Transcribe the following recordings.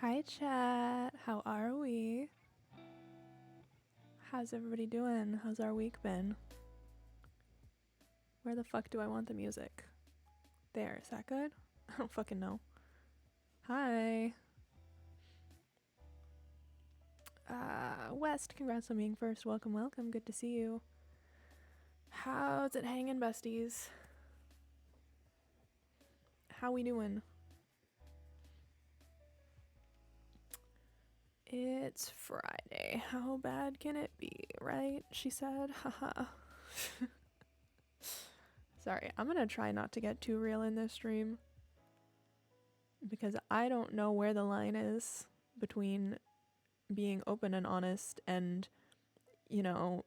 Hi, chat. How are we? How's everybody doing? How's our week been? Where the fuck do I want the music? There, is that good? I don't fucking know. Hi. West, congrats on being first. Welcome, welcome. Good to see you. How's it hanging, besties? How we doing? It's Friday. How bad can it be, right? She said. Haha. Sorry, I'm gonna try not to get too real in this stream because I don't know where the line is between being open and honest and, you know,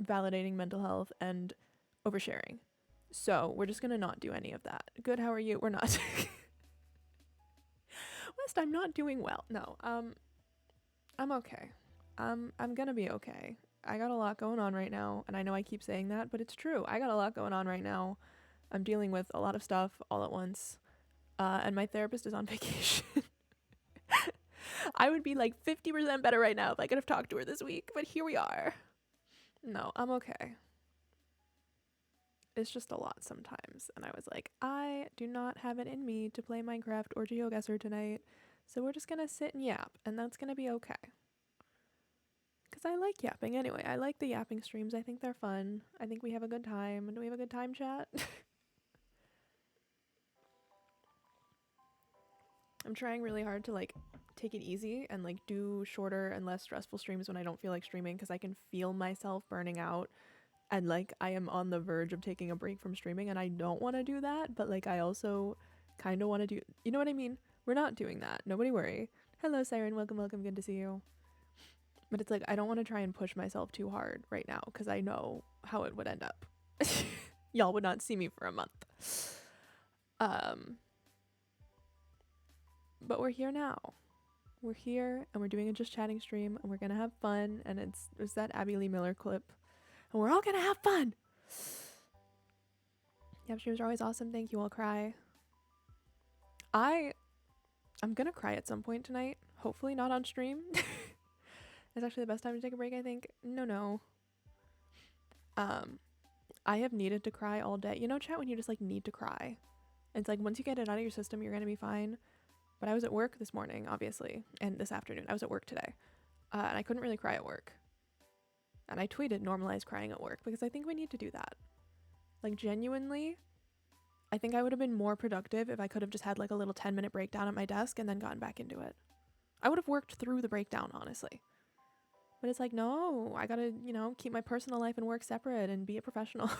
validating mental health and oversharing. So we're just gonna not do any of that. Good, how are you? We're not. West, I'm not doing well. No, I'm okay. I'm gonna be okay. I got a lot going on right now, and I know I keep saying that, but it's true. I got a lot going on right now. I'm dealing with a lot of stuff all at once, and my therapist is on vacation. I would be like 50% better right now if I could have talked to her this week, but here we are. No, I'm okay. It's just a lot sometimes. And I was like, I do not have it in me to play Minecraft or GeoGuessr tonight, so we're just gonna sit and yap, and that's gonna be okay. Because I like yapping anyway. I like the yapping streams. I think they're fun. I think we have a good time. Do we have a good time, chat? I'm trying really hard to like take it easy and like do shorter and less stressful streams when I don't feel like streaming because I can feel myself burning out and like I am on the verge of taking a break from streaming and I don't want to do that, but like I also kind of want to do, you know what I mean? We're not doing that. Nobody worry. Hello, Siren. Welcome, welcome. Good to see you. But it's like I don't want to try and push myself too hard right now because I know how it would end up. Y'all would not see me for a month. But we're here now. We're here and we're doing a just chatting stream and we're gonna have fun and it's that Abby Lee Miller clip. And we're all gonna have fun. Yep, streams are always awesome. Thank you. I'll cry. I'm gonna cry at some point tonight. Hopefully not on stream. It's actually the best time to take a break, I think. No. I have needed to cry all day. You know, chat, when you just like need to cry. It's like once you get it out of your system, you're gonna be fine. But I was at work this morning, obviously, and this afternoon. I was at work today. And I couldn't really cry at work. And I tweeted normalize crying at work because I think we need to do that. Like genuinely, I think I would have been more productive if I could have just had like a little 10-minute breakdown at my desk and then gotten back into it. I would have worked through the breakdown, honestly. But it's like, no, I gotta, you know, keep my personal life and work separate and be a professional.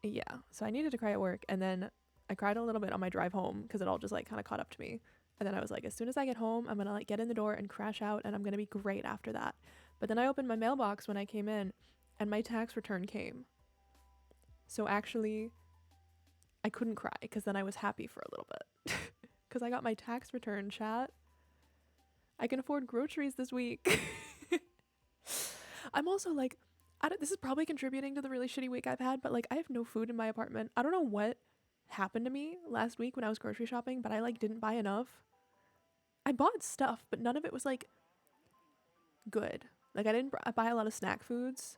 Yeah, so I needed to cry at work and then I cried a little bit on my drive home because it all just like kind of caught up to me. And then I was like, as soon as I get home, I'm gonna like get in the door and crash out and I'm gonna be great after that. But then I opened my mailbox when I came in and my tax return came. So actually, I couldn't cry because then I was happy for a little bit. Because I got my tax return, chat. I can afford groceries this week. I'm also like, this is probably contributing to the really shitty week I've had, but like I have no food in my apartment. I don't know what happened to me last week when I was grocery shopping, but I like didn't buy enough. I bought stuff, but none of it was like good. Like I didn't buy a lot of snack foods.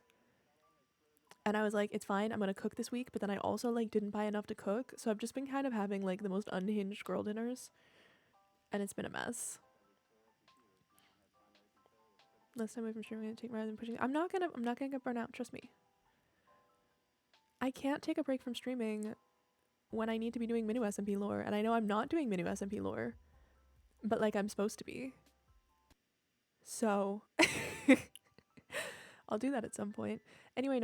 And I was like, it's fine, I'm gonna cook this week, but then I also like didn't buy enough to cook. So I've just been kind of having like the most unhinged girl dinners. And it's been a mess. Last time away from streaming, I'm gonna take rather than pushing. I'm not gonna get burnt out, trust me. I can't take a break from streaming when I need to be doing Minu SMP lore, and I know I'm not doing Minu SMP lore, but like I'm supposed to be. So I'll do that at some point. Anyway,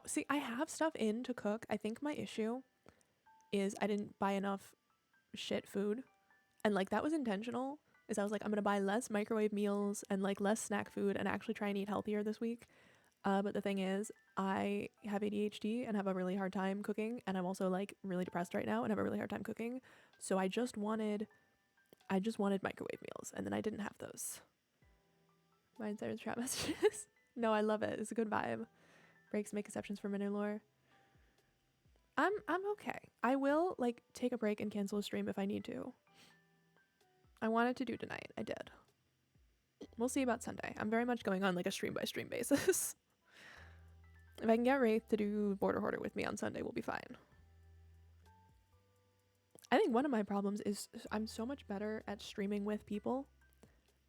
see, I have stuff in to cook. I think my issue is I didn't buy enough shit food, and like that was intentional. Is I was like, I'm gonna buy less microwave meals and like less snack food and actually try and eat healthier this week. But the thing is, I have ADHD and have a really hard time cooking, and I'm also like really depressed right now and have a really hard time cooking. So I just wanted microwave meals, and then I didn't have those. Mine Siren's trap messages. No, I love it. It's a good vibe. Breaks make exceptions for Minu lore. I'm okay. I will like take a break and cancel a stream if I need to. I wanted to do tonight. I did. We'll see about Sunday. I'm very much going on like a stream by stream basis. If I can get Wraith to do Border Hoarder with me on Sunday, we'll be fine. I think one of my problems is I'm so much better at streaming with people.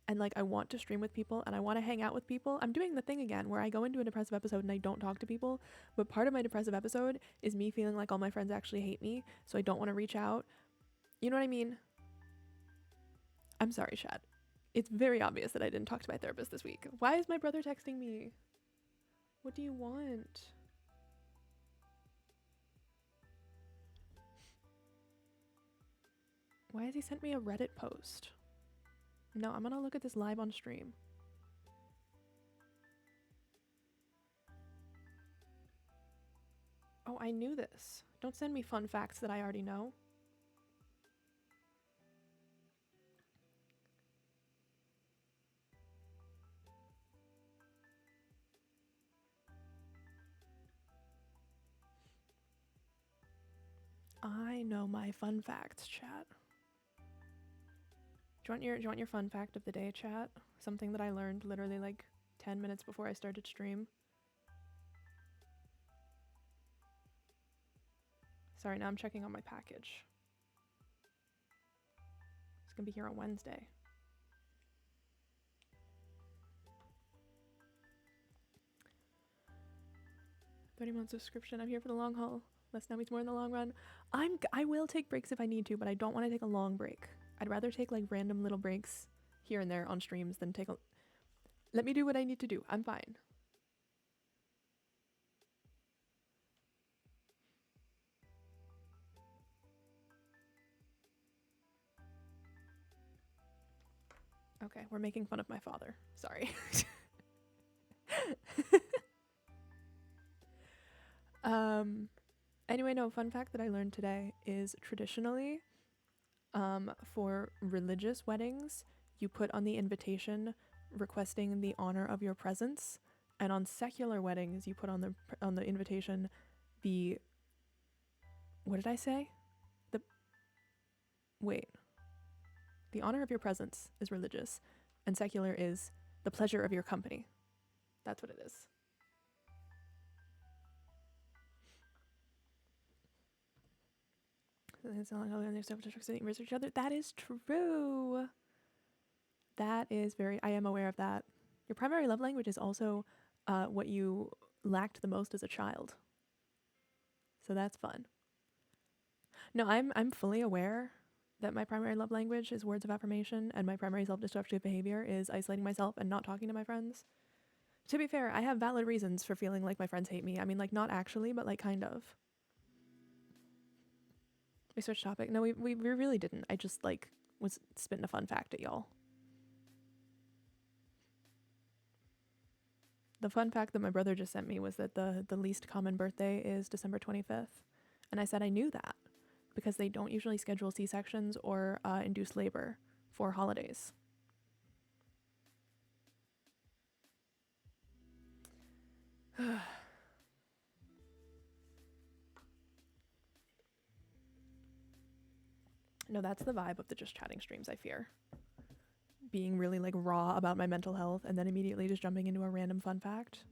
And like I want to stream with people and I want to hang out with people. I'm doing the thing again where I go into a depressive episode and I don't talk to people. But part of my depressive episode is me feeling like all my friends actually hate me. So I don't want to reach out. You know what I mean? I'm sorry, Chad. It's very obvious that I didn't talk to my therapist this week. Why is my brother texting me? What do you want? Why has he sent me a Reddit post? No, I'm gonna look at this live on stream. Oh, I knew this. Don't send me fun facts that I already know. I know my fun facts, chat. Do you want your fun fact of the day, chat? Something that I learned literally like 10 minutes before I started stream. Sorry, now I'm checking on my package. It's gonna be here on Wednesday. $30 subscription. I'm here for the long haul. Less now means more in the long run. I will take breaks if I need to, but I don't want to take a long break. I'd rather take like random little breaks here and there on streams than take a... Let me do what I need to do. I'm fine. Okay, we're making fun of my father. Sorry. Anyway, no, fun fact that I learned today is traditionally, for religious weddings, you put on the invitation requesting the honor of your presence, and on secular weddings, you put on the invitation the... What did I say? The honor of your presence is religious, and secular is the pleasure of your company. That's what it is. It's not how they self-destruct each other. That is true. That is very... I am aware of that. Your primary love language is also what you lacked the most as a child. So that's fun. No, I'm fully aware that my primary love language is words of affirmation, and my primary self-destructive behavior is isolating myself and not talking to my friends. To be fair, I have valid reasons for feeling like my friends hate me. I mean, like, not actually, but like kind of. We switched topic. No, we really didn't. I just like was spitting a fun fact at y'all. The fun fact that my brother just sent me was that the least common birthday is December 25th. And I said I knew that because they don't usually schedule C-sections or induced labor for holidays. No, that's the vibe of the just chatting streams, I fear. Being really like raw about my mental health and then immediately just jumping into a random fun fact.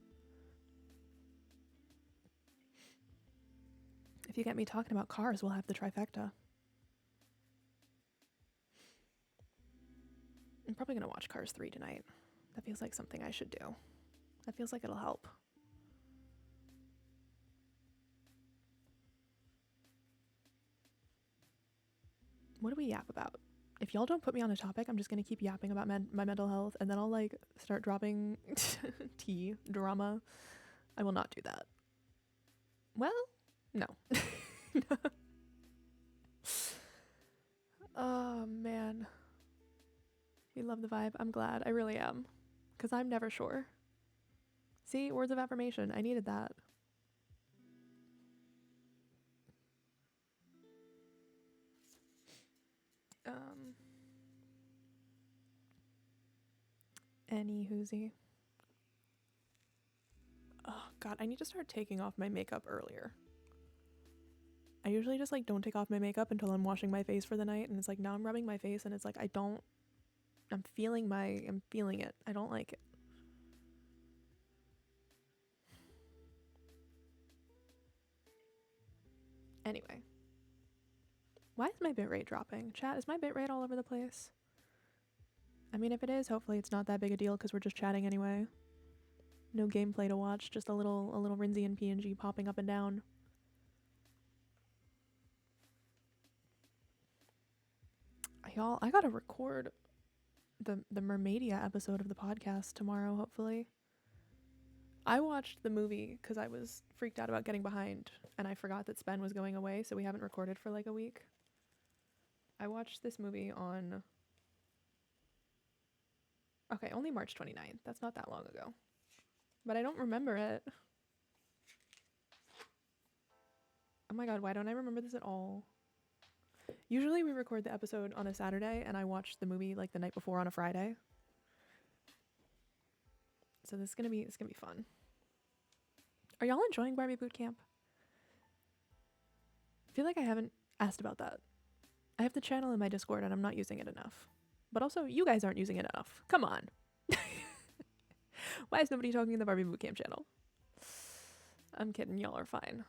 If you get me talking about cars, we'll have the trifecta. I'm probably going to watch Cars 3 tonight. That feels like something I should do. That feels like it'll help. What do we yap about? If y'all don't put me on a topic, I'm just going to keep yapping about my mental health, and then I'll like start dropping tea drama. I will not do that. Well, no. Oh, man. We love the vibe. I'm glad. I really am. Because I'm never sure. See, words of affirmation. I needed that. Any whoosie. Oh, God. I need to start taking off my makeup earlier. I usually just like don't take off my makeup until I'm washing my face for the night, and it's like now I'm rubbing my face and it's like I'm feeling it. I don't like it. Anyway. Why is my bitrate dropping? Chat, is my bitrate all over the place? I mean, if it is, hopefully it's not that big a deal because we're just chatting anyway. No gameplay to watch, just a little Rinzy and PNG popping up and down. Y'all, I gotta record the Mermaidia episode of the podcast tomorrow, hopefully. I watched the movie because I was freaked out about getting behind, and I forgot that Spen was going away, so we haven't recorded for like a week. I watched this movie on... Okay, only March 29th. That's not that long ago. But I don't remember it. Oh my god, why don't I remember this at all? Usually we record the episode on a Saturday, and I watch the movie like the night before on a Friday. So this is gonna be fun. Are y'all enjoying Barbie Boot Camp? I feel like I haven't asked about that. I have the channel in my Discord and I'm not using it enough. But also, you guys aren't using it enough. Come on. Why is nobody talking in the Barbie Boot Camp channel? I'm kidding, y'all are fine.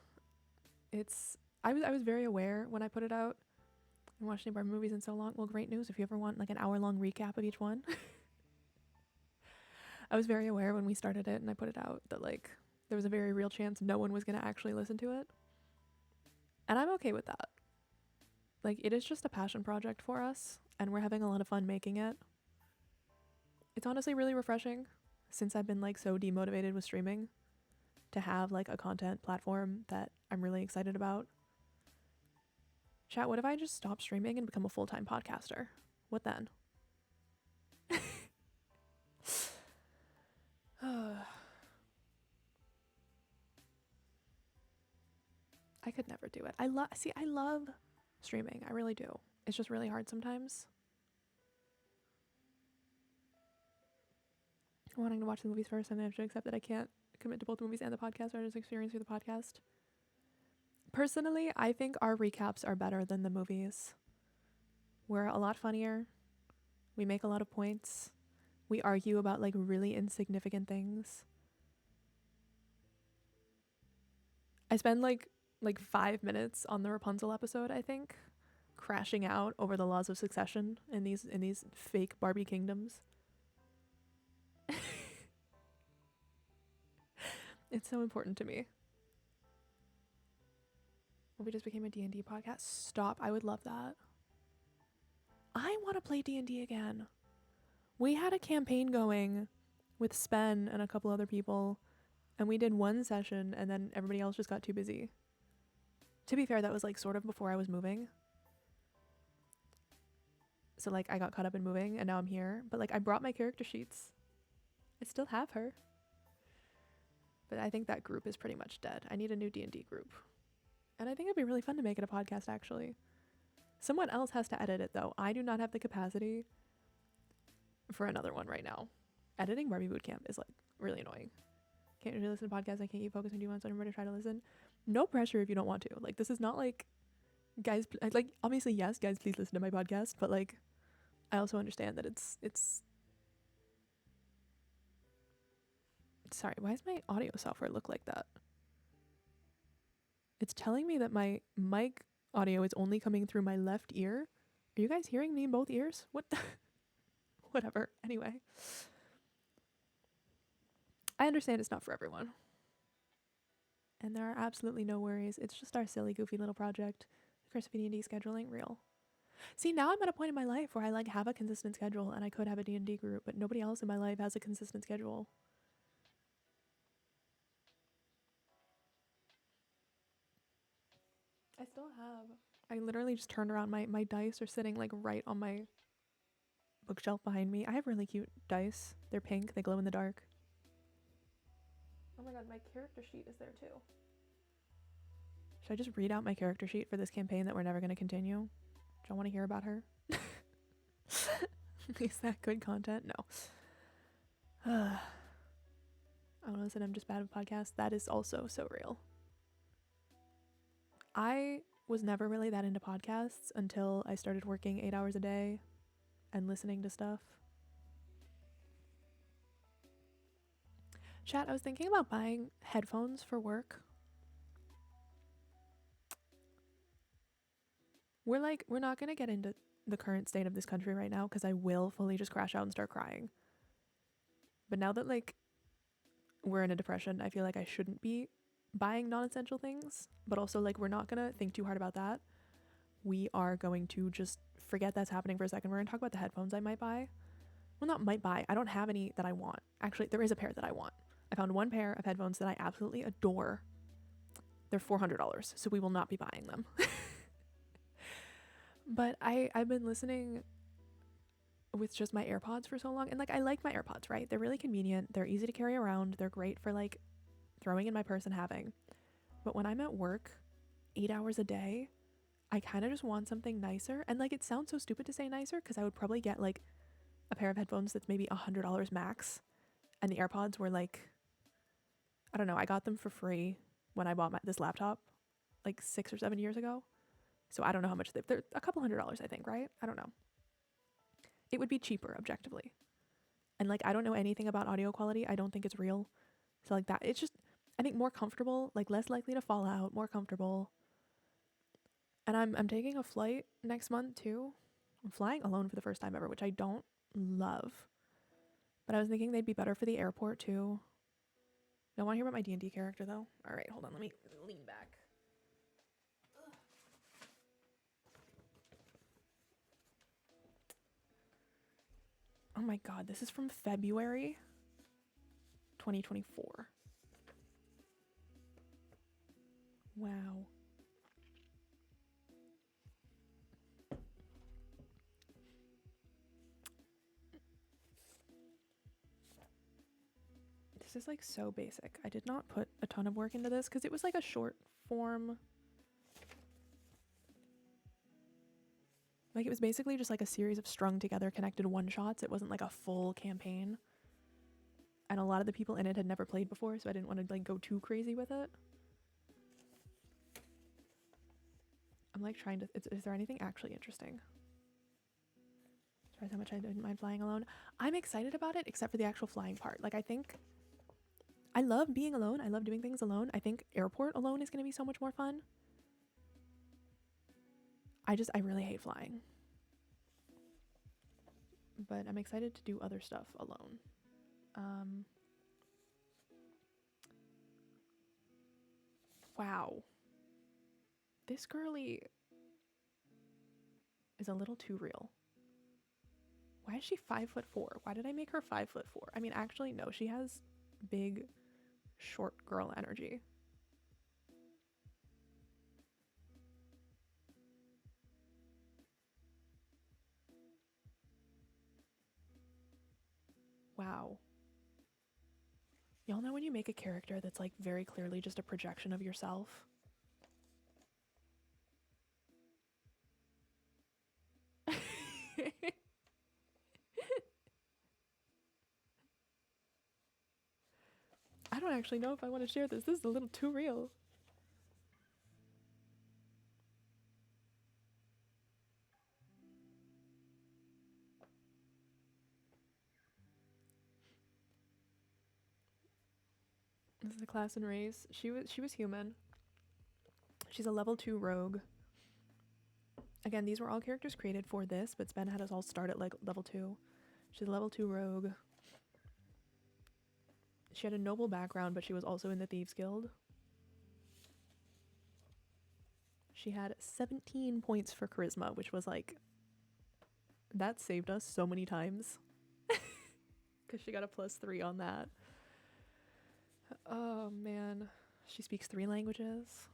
I was very aware when I put it out. I watched any Barbie movies in so long. Well, great news if you ever want like an hour-long recap of each one. I was very aware when we started it and I put it out that like there was a very real chance no one was going to actually listen to it. And I'm okay with that. Like, it is just a passion project for us, and we're having a lot of fun making it. It's honestly really refreshing, since I've been, like, so demotivated with streaming, to have, like, a content platform that I'm really excited about. Chat, what if I just stop streaming and become a full-time podcaster? What then? I could never do it. I love streaming. I really do. It's just really hard sometimes. Wanting to watch the movies first, and I have to accept that I can't commit to both the movies and the podcast, or just experience through the podcast. Personally, I think our recaps are better than the movies. We're a lot funnier. We make a lot of points. We argue about like really insignificant things. I spend like 5 minutes on the Rapunzel episode, I think, crashing out over the laws of succession in these fake Barbie kingdoms. It's so important to me. Well, we just became a D&D podcast. Stop. I would love that. I want to play D&D again. We had a campaign going with Spen and a couple other people, and we did one session, and then everybody else just got too busy. To be fair, that was like sort of before I was moving. So like I got caught up in moving, and now I'm here. But like I brought my character sheets. I still have her. But I think that group is pretty much dead. I need a new D&D group. And I think it'd be really fun to make it a podcast, actually. Someone else has to edit it, though. I do not have the capacity for another one right now. Editing Barbie Bootcamp is, like, really annoying. Can't really listen to podcasts. I can't keep focused. Do you want someone to try to listen? No pressure if you don't want to. Like, this is not, like, guys... Like, obviously, yes, guys, please listen to my podcast. But, like, I also understand that it's... Sorry, why does my audio software look like that? It's telling me that my mic audio is only coming through my left ear. Are you guys hearing me in both ears? What the? Whatever. Anyway. I understand it's not for everyone. And there are absolutely no worries. It's just our silly, goofy little project. Christopher D&D scheduling, real. See, now I'm at a point in my life where I like have a consistent schedule and I could have a D&D group, but nobody else in my life has a consistent schedule. I still have. I literally just turned around. My dice are sitting like right on my bookshelf behind me. I have really cute dice. They're pink. They glow in the dark. Oh my god, my character sheet is there too. Should I just read out my character sheet for this campaign that we're never going to continue? Do y'all want to hear about her? Is that good content? No. I don't know, listen, I'm just bad with podcasts. That is also so real. I was never really that into podcasts until I started working 8 hours a day and listening to stuff. Chat, I was thinking about buying headphones for work. We're not going to get into the current state of this country right now because I will fully just crash out and start crying. But now that like we're in a depression, I feel like I shouldn't be buying non-essential things, but also like we're not going to think too hard about that. We are going to just forget that's happening for a second. We're going to talk about the headphones I might buy. Well, not might buy. I don't have any that I want. Actually, there is a pair that I want. I found one pair of headphones that I absolutely adore. They're $400, so we will not be buying them. But I've been listening with just my AirPods for so long, and like I like my AirPods, right? They're really convenient. They're easy to carry around. They're great for like throwing in my purse and having. But when I'm at work 8 hours a day, I kind of just want something nicer. And like it sounds so stupid to say nicer because I would probably get like a pair of headphones that's maybe $100 max, and the AirPods were like, I don't know, I got them for free when I bought this laptop like 6 or 7 years ago. So I don't know how much they're a couple $100, I think, right? I don't know. It would be cheaper objectively. And like I don't know anything about audio quality. I don't think it's real. So like that, it's just I think more comfortable, like less likely to fall out, more comfortable. And I'm taking a flight next month too. I'm flying alone for the first time ever, which I don't love. But I was thinking they'd be better for the airport too. Don't want to hear about my D&D character though. All right, hold on, let me lean back. Oh my god, this is from February 2024. Wow. This is like so basic. I did not put a ton of work into this because it was like a short form. Like it was basically just like a series of strung together connected one-shots. It wasn't like a full campaign. And a lot of the people in it had never played before, so I didn't want to like go too crazy with it. I'm like trying to, is there anything actually interesting? As far as how much I didn't mind flying alone. I'm excited about it, except for the actual flying part. Like I think, I love being alone. I love doing things alone. I think airport alone is going to be so much more fun. I really hate flying. But I'm excited to do other stuff alone. Wow. This girly is a little too real. Why is she 5'4"? Why did I make her 5'4"? I mean, actually, no, she has big, short girl energy. Wow. Y'all know when you make a character that's like very clearly just a projection of yourself? I don't actually know if I want to share this. This is a little too real. This is the class and race. She was human. She's a level 2 rogue. Again, these were all characters created for this, but Spen had us all start at like level 2. She's a level 2 rogue. She had a noble background, but she was also in the Thieves Guild. She had 17 points for charisma, which was like, that saved us so many times. Because she got a +3 on that. Oh man. She speaks 3 languages.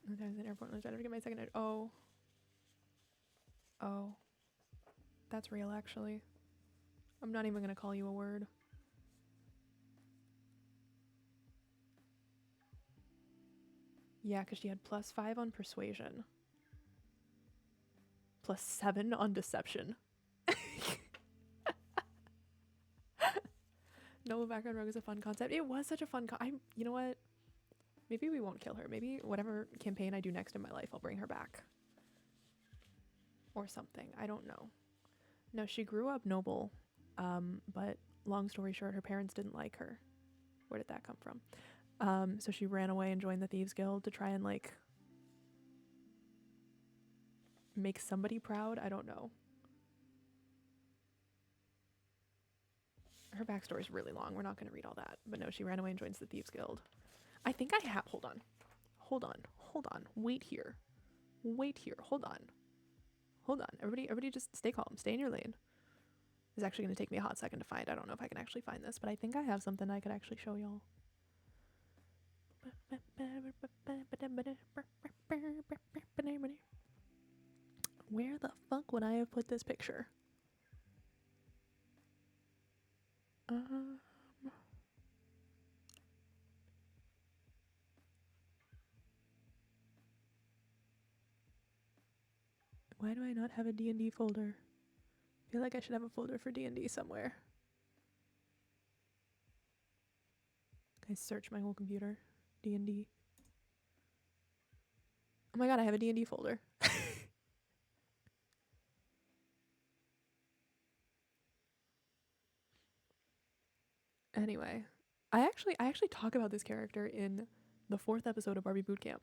Sometimes in airport, I never get my second edge. Oh. Oh. That's real, actually. I'm not even gonna call you a word. Yeah, because she had +5 on persuasion. +7 on deception. No, background rogue is a fun concept. It was such a fun you know what? Maybe we won't kill her. Maybe whatever campaign I do next in my life, I'll bring her back. Or something. I don't know. No, she grew up noble. But long story short, her parents didn't like her. Where did that come from? So she ran away and joined the Thieves Guild to try and like make somebody proud. I don't know. Her backstory is really long. We're not going to read all that. But no, she ran away and joins the Thieves Guild. I think I have... Hold on. Wait here. Hold on. Everybody just stay calm. Stay in your lane. It's actually going to take me a hot second to find. I don't know if I can actually find this, but I think I have something I could actually show y'all. Where the fuck would I have put this picture? Why do I not have a D&D folder? I feel like I should have a folder for D&D somewhere. I search my whole computer. D&D. Oh my god, I have a D&D folder. Anyway, I actually talk about this character in the 4th episode of Barbie Bootcamp.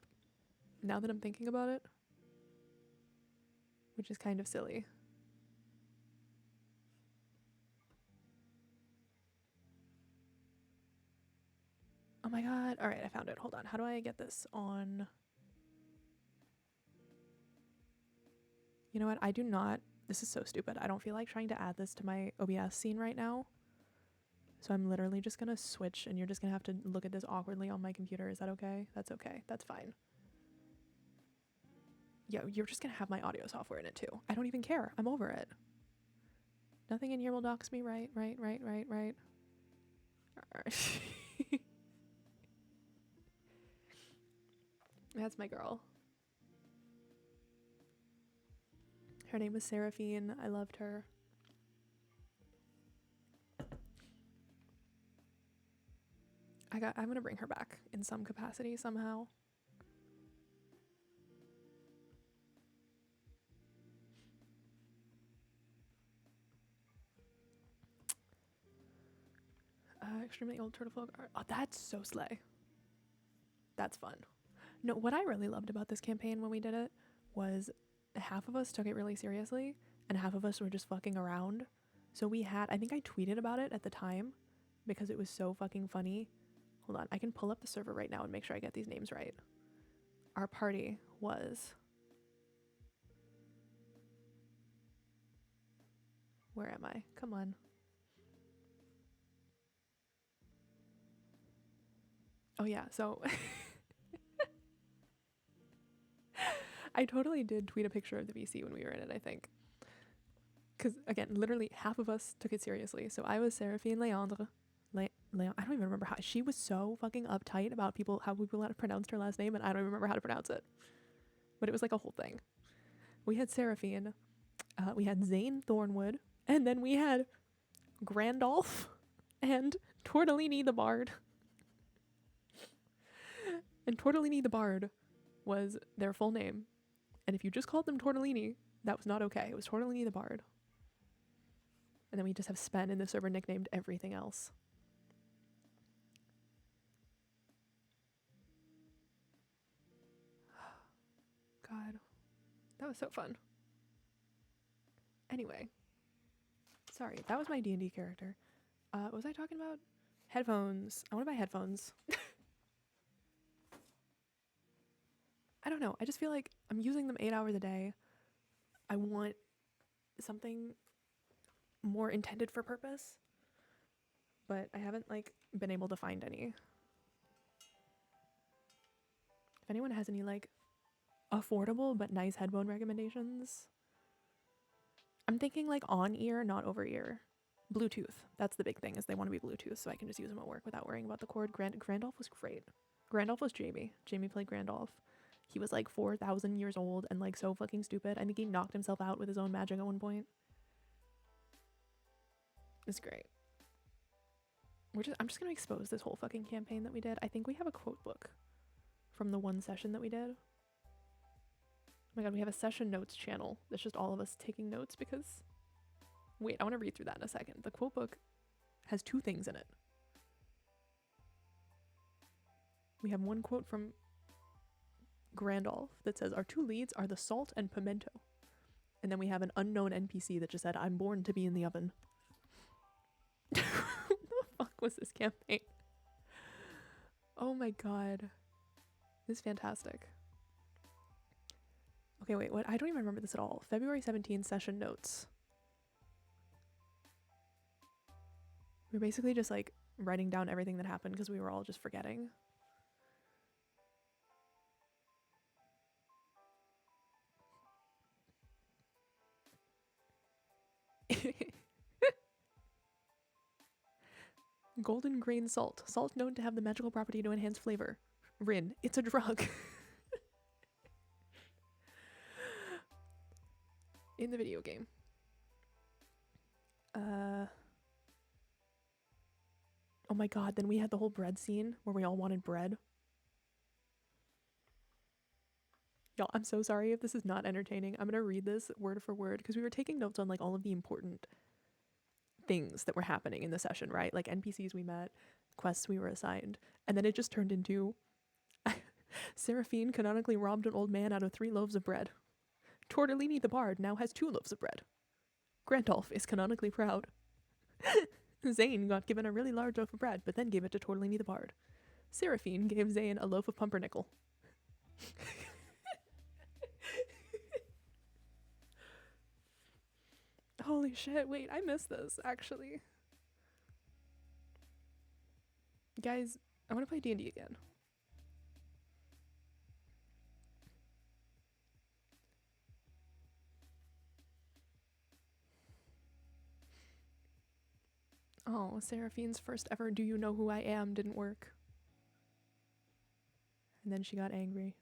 Now that I'm thinking about it, which is kind of silly. Oh my god. All right, I found it. Hold on. How do I get this on? You know what? I do not. This is so stupid. I don't feel like trying to add this to my OBS scene right now. So I'm literally just going to switch and you're just going to have to look at this awkwardly on my computer. Is that okay? That's okay. That's fine. Yo, you're just going to have my audio software in it too. I don't even care. I'm over it. Nothing in here will dox me. Right. That's my girl. Her name was Seraphine. I loved her. I'm gonna bring her back in some capacity somehow. Extremely old turtle folk art. Oh, that's so slay. That's fun. No, what I really loved about this campaign when we did it was half of us took it really seriously and half of us were just fucking around. So we had, I think I tweeted about it at the time because it was so fucking funny. Hold on, I can pull up the server right now and make sure I get these names right. Our party was... Where am I? Come on. Oh yeah, so... I totally did tweet a picture of the VC when we were in it, I think. Because, again, literally half of us took it seriously. So I was Seraphine Leandre. I don't even remember how. She was so fucking uptight about how people had pronounced her last name, and I don't even remember how to pronounce it. But it was like a whole thing. We had Seraphine. We had Zane Thornwood. And then we had Grandolph and Tortellini the Bard. And Tortellini the Bard was their full name. And if you just called them Tortellini, that was not okay. It was Tortellini the Bard. And then we just have Spen in the server nicknamed everything else. God. That was so fun. Anyway. Sorry, that was my D&D character. What was I talking about? Headphones. I want to buy headphones. I don't know. I just feel like I'm using them 8 hours a day. I want something more intended for purpose. But I haven't, like, been able to find any. If anyone has any, like, affordable but nice headphone recommendations. I'm thinking, like, on-ear, not over-ear. Bluetooth. That's the big thing, is they want to be Bluetooth, so I can just use them at work without worrying about the cord. Grandolph was great. Grandolph was Jamie. Jamie played Grandolph. He was like 4,000 years old and like so fucking stupid. I think he knocked himself out with his own magic at one point. It's great. I'm just gonna expose this whole fucking campaign that we did. I think we have a quote book from the one session that we did. Oh my god, we have a session notes channel that's just all of us taking notes because... Wait, I want to read through that in a second. The quote book has 2 things in it. We have one quote from Grandolph that says, "Our 2 leads are the salt and pimento." And then we have an unknown NPC that just said, "I'm born to be in the oven." What the fuck was this campaign? Oh my god. This is fantastic. Okay, wait, what? I don't even remember this at all. February 17th session notes. We're basically just like writing down everything that happened because we were all just forgetting. Golden grain salt. Salt known to have the magical property to enhance flavor. Rin, it's a drug. In the video game. Oh my god, then we had the whole bread scene where we all wanted bread. Y'all, I'm so sorry if this is not entertaining. I'm gonna read this word for word because we were taking notes on like all of the important things that were happening in the session, right? Like NPCs we met, quests we were assigned, and then it just turned into Seraphine canonically robbed an old man out of 3 loaves of bread. Tortellini the bard now has 2 loaves of bread. Grandolph is canonically proud. Zane got given a really large loaf of bread, but then gave it to Tortellini the bard. Seraphine gave Zane a loaf of pumpernickel. Holy shit, wait, I missed this, actually. Guys, I want to play D&D again. Oh, Seraphine's first ever "do you know who I am" didn't work. And then she got angry.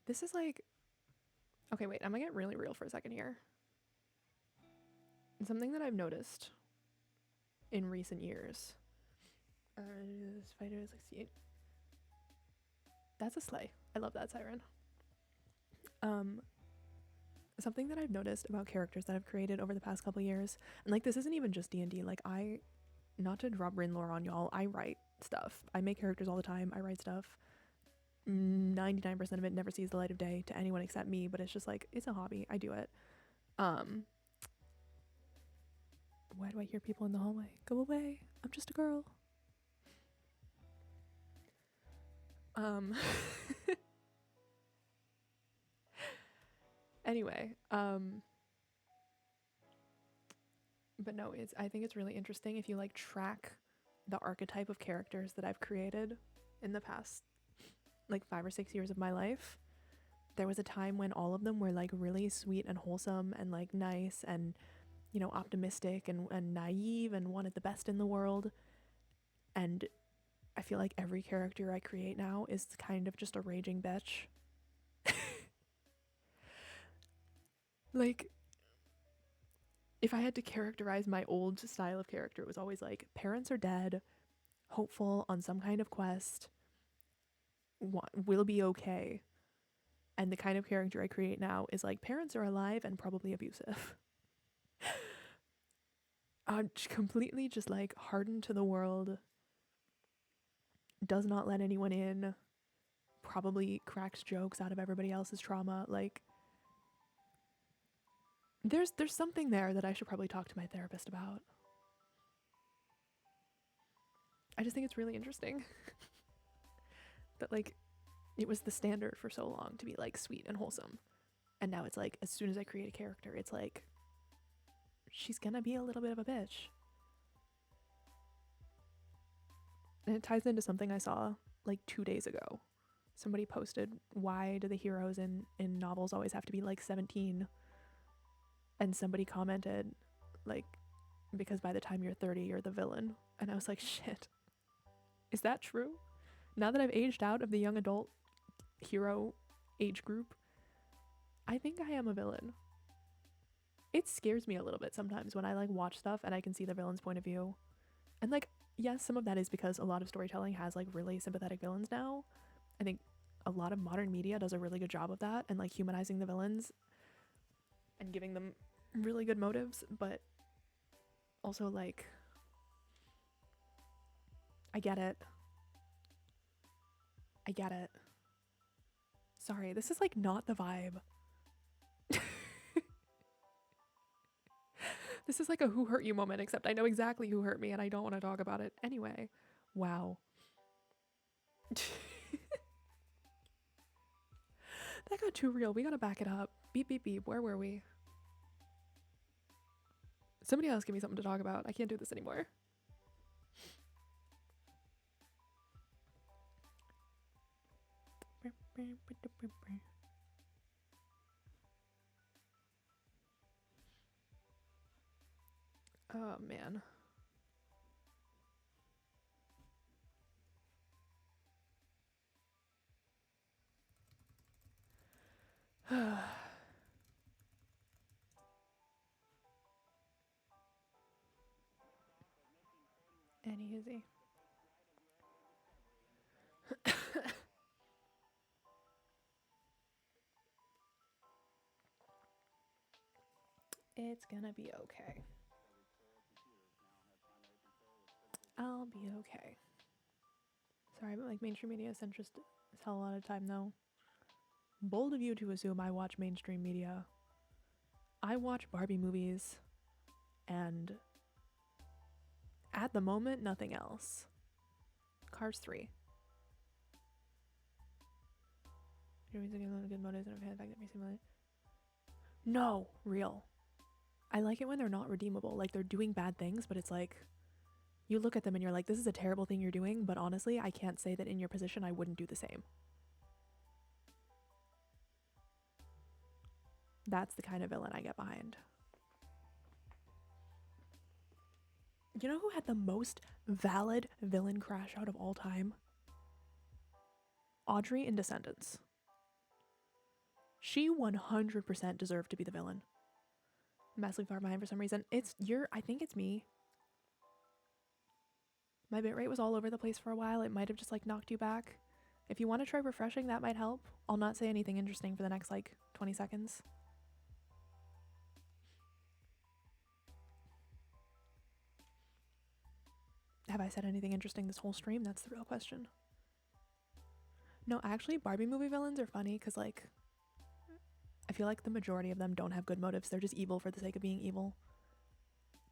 This is like... Okay, wait, I'm gonna get really real for a second here. Something that I've noticed in recent years. Spider 68. That's a sleigh. I love that siren. Something that I've noticed about characters that I've created over the past couple years, and like this isn't even just D&D, like not to drop Rin lore on y'all, I write stuff. I make characters all the time. I write stuff. 99% of it never sees the light of day to anyone except me, but it's just like, it's a hobby. I do it. Why do I hear people in the hallway? Go away. I'm just a girl. Anyway, but no, I think it's really interesting if you like track the archetype of characters that I've created in the past like 5 or 6 years of my life. There was a time when all of them were like really sweet and wholesome and like nice and, you know, optimistic and naive and wanted the best in the world. And I feel like every character I create now is kind of just a raging bitch. Like, if I had to characterize my old style of character, it was always like, parents are dead, hopeful on some kind of quest, will be okay. And the kind of character I create now is like, parents are alive and probably abusive. I'm completely just like hardened to the world, does not let anyone in, probably cracks jokes out of everybody else's trauma. Like, there's something there that I should probably talk to my therapist about. I just think it's really interesting that like it was the standard for so long to be like sweet and wholesome, and now it's like as soon as I create a character, it's like she's gonna be a little bit of a bitch. And it ties into something I saw like 2 days ago. Somebody posted, why do the heroes in novels always have to be like 17? And somebody commented, like, because by the time you're 30, you're the villain. And I was like, shit. Is that true? Now that I've aged out of the young adult hero age group, I think I am a villain. It scares me a little bit sometimes when I like watch stuff and I can see the villain's point of view. And like, yes, some of that is because a lot of storytelling has like really sympathetic villains now. I think a lot of modern media does a really good job of that and like humanizing the villains and giving them really good motives, but also like I get it. I get it. Sorry, this is like not the vibe. This is like a who hurt you moment, except I know exactly who hurt me and I don't want to talk about it anyway. Wow. That got too real. We gotta back it up. Beep, beep, beep. Where were we? Somebody else give me something to talk about. I can't do this anymore. Oh, man. Any easy. It's gonna be okay. I'll be okay. Sorry, but like mainstream media is interest is hell a lot of time though. Bold of you to assume I watch mainstream media. I watch Barbie movies and at the moment nothing else. Cars 3. You're using a lot of good motives and the fact that makes me no, real. I like it when they're not redeemable. Like they're doing bad things, but it's like you look at them and you're like, this is a terrible thing you're doing, but honestly, I can't say that in your position I wouldn't do the same. That's the kind of villain I get behind. You know who had the most valid villain crash out of all time? Audrey in Descendants. She 100% deserved to be the villain. Massively far behind for some reason. I think it's me. My bitrate was all over the place for a while. It might have just like knocked you back. If you want to try refreshing, that might help. I'll not say anything interesting for the next like 20 seconds. Have I said anything interesting this whole stream? That's the real question. No, actually, Barbie movie villains are funny because like I feel like the majority of them don't have good motives. They're just evil for the sake of being evil.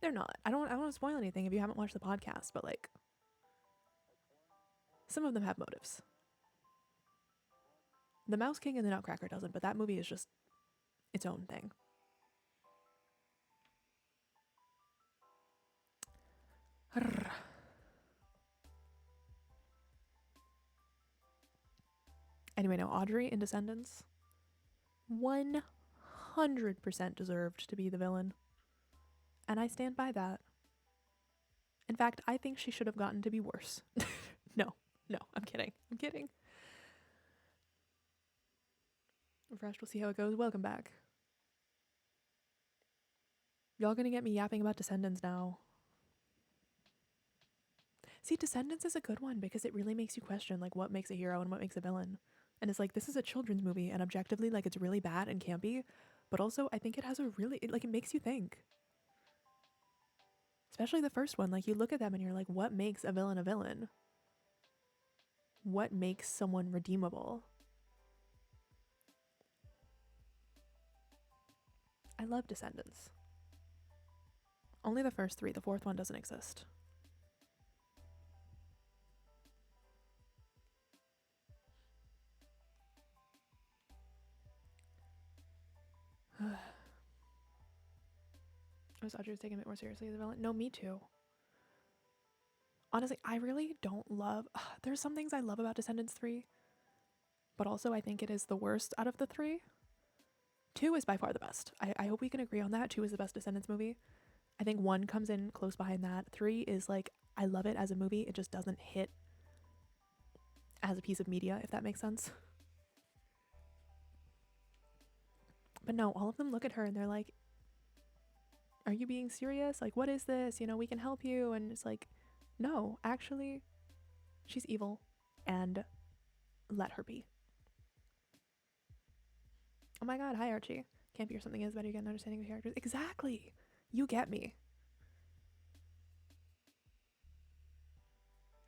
They're not. I don't want to spoil anything if you haven't watched the podcast, but like some of them have motives. The Mouse King and the Nutcracker doesn't, but that movie is just its own thing. Anyway, no, Audrey in Descendants 100% deserved to be the villain. And I stand by that. In fact, I think she should have gotten to be worse. No, I'm kidding. Refreshed, we'll see how it goes. Welcome back. Y'all gonna get me yapping about Descendants now. See, Descendants is a good one because it really makes you question like what makes a hero and what makes a villain. And it's like, this is a children's movie and objectively like it's really bad and campy, but also I think it has it makes you think. Especially the first one, like you look at them and you're like, what makes a villain a villain? What makes someone redeemable? I love Descendants. Only the first 3, the 4th one doesn't exist. I wish Audrey was taking it more seriously as a villain. No, me too. Honestly, I really don't love... there's some things I love about Descendants 3, but also I think it is the worst out of the 3. 2 is by far the best. I hope we can agree on that. 2 is the best Descendants movie. I think 1 comes in close behind that. 3 is like, I love it as a movie. It just doesn't hit as a piece of media, if that makes sense. But no, all of them look at her and they're like, are you being serious? Like, what is this? You know, we can help you. And it's like, No, actually, she's evil, and let her be. Oh my god, hi Archie. Can't be or something is better, you get an understanding of characters. Exactly! You get me.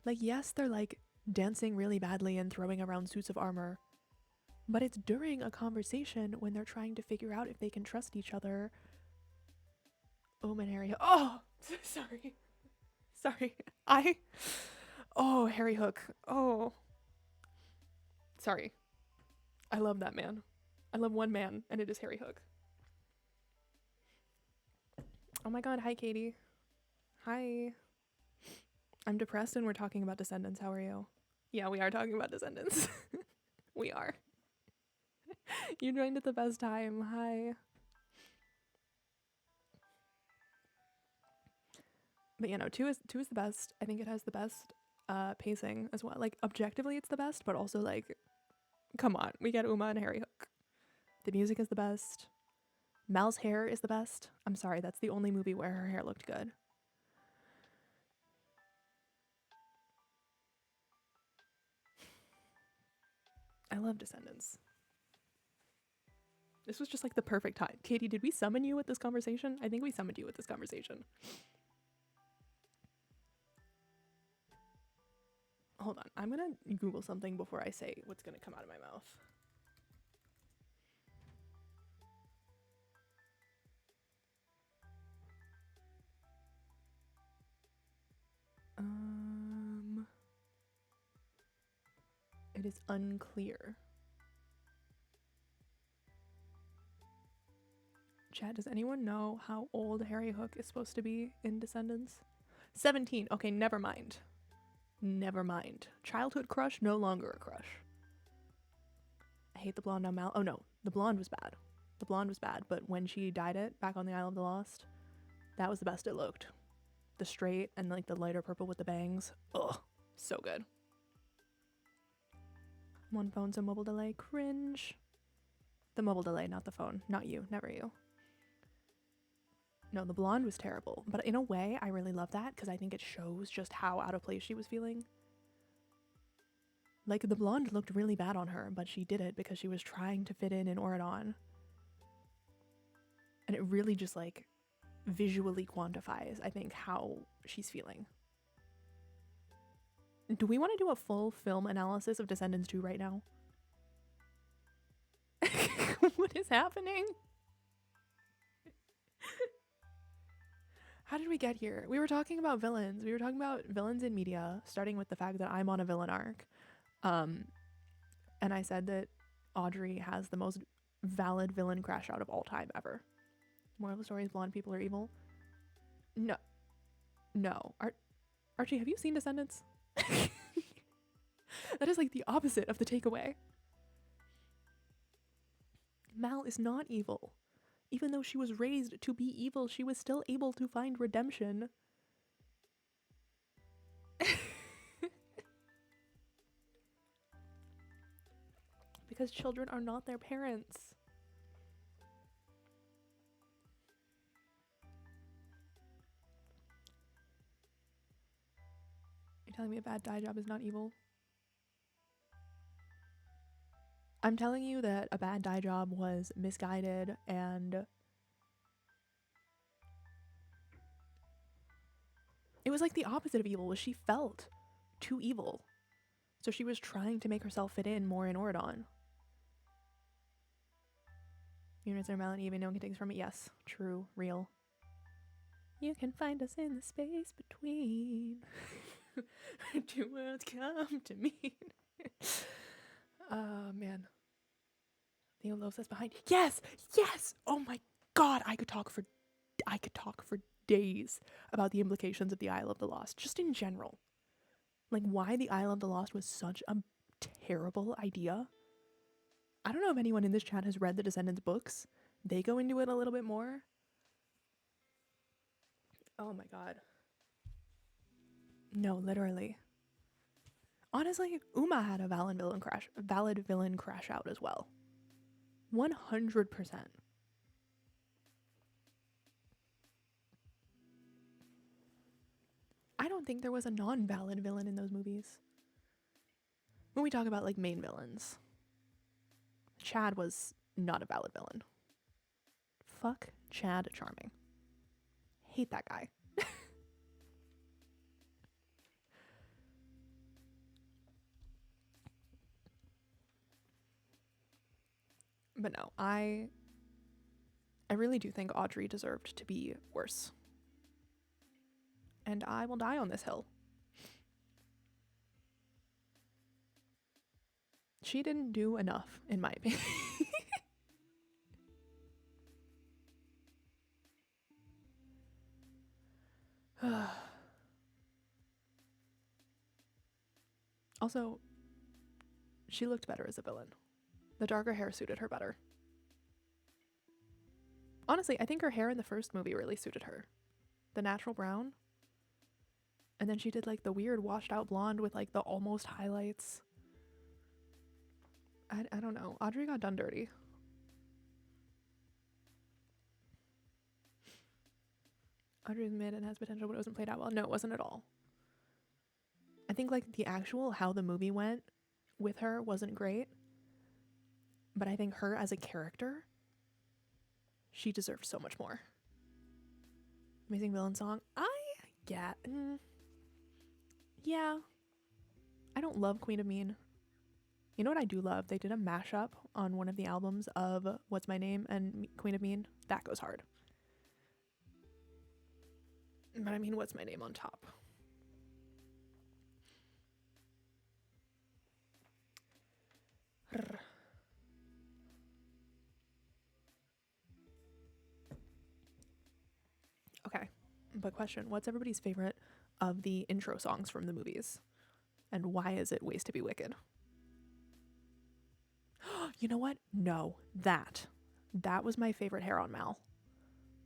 Like, yes, they're like dancing really badly and throwing around suits of armor, but it's during a conversation when they're trying to figure out if they can trust each other. Oh, and Harry. Oh! Sorry. Sorry. Oh, Harry Hook. Oh. Sorry. I love that man. I love one man, and it is Harry Hook. Oh my god, hi Katie. Hi. I'm depressed and we're talking about Descendants. How are you? Yeah, we are talking about Descendants. We are. You joined at the best time. Hi. But you know, two is the best. I think it has the best pacing as well. Like objectively it's the best, but also like come on, we get Uma and Harry Hook. The music is the best. Mal's hair is the best. I'm sorry, that's the only movie where her hair looked good. I love Descendants. This was just like the perfect time. Katie, did we summon you with this conversation? I think we summoned you with this conversation. Hold on. I'm gonna Google something before I say what's gonna come out of my mouth. It is unclear. Chat, does anyone know how old Harry Hook is supposed to be in Descendants? 17. Okay, never mind. Never mind. Childhood crush, no longer a crush. I hate the blonde on Mal. Oh no, the blonde was bad. The blonde was bad, but when she dyed it back on the Isle of the Lost, that was the best it looked. The straight and like the lighter purple with the bangs. Ugh, so good. I'm on phone, so mobile delay. Cringe. The mobile delay, not the phone. Not you. Never you. No, the blonde was terrible. But in a way, I really love that because I think it shows just how out of place she was feeling. Like, the blonde looked really bad on her, but she did it because she was trying to fit in Oridon. And it really just, like, visually quantifies, I think, how she's feeling. Do we want to do a full film analysis of Descendants 2 right now? What is happening? How did we get here? We were talking about villains. We were talking about villains in media, starting with the fact that I'm on a villain arc. And I said that Audrey has the most valid villain crash out of all time ever. Moral of the story is blonde people are evil. No. No. Archie, have you seen Descendants? That is like the opposite of the takeaway. Mal is not evil. Even though she was raised to be evil, she was still able to find redemption. Because children are not their parents. You're telling me a bad dye job is not evil? I'm telling you that a bad dye job was misguided and it was like the opposite of evil, was she felt too evil. So she was trying to make herself fit in more in Oridon. Units are Mal and even no one can take this from it. Yes, true, real. You can find us in the space between. Two worlds come to meet. Oh man. Theo loves us behind. Yes! Yes! Oh my god, I could talk for days about the implications of the Isle of the Lost, just in general. Like why the Isle of the Lost was such a terrible idea. I don't know if anyone in this chat has read the Descendants books. They go into it a little bit more. Oh my god. No, literally. Honestly, Uma had a valid villain crash out as well. 100%. I don't think there was a non-valid villain in those movies. When we talk about like main villains, Chad was not a valid villain. Fuck Chad Charming. Hate that guy. But no, I really do think Audrey deserved to be worse. And I will die on this hill. She didn't do enough, in my opinion. Also, she looked better as a villain. The darker hair suited her better. Honestly, I think her hair in the first movie really suited her. The natural brown. And then she did like the weird washed out blonde with like the almost highlights. I don't know. Audrey got done dirty. Audrey's mid and has potential, but it wasn't played out well. No, it wasn't at all. I think like the actual how the movie went with her wasn't great. But I think her as a character, she deserved so much more. Amazing villain song. Yeah. I don't love Queen of Mean. You know what I do love? They did a mashup on one of the albums of What's My Name and Queen of Mean. That goes hard. But I mean, What's My Name on top. Okay, but question, what's everybody's favorite of the intro songs from the movies? And why is it Ways to Be Wicked? You know what? No, that was my favorite hair on Mal.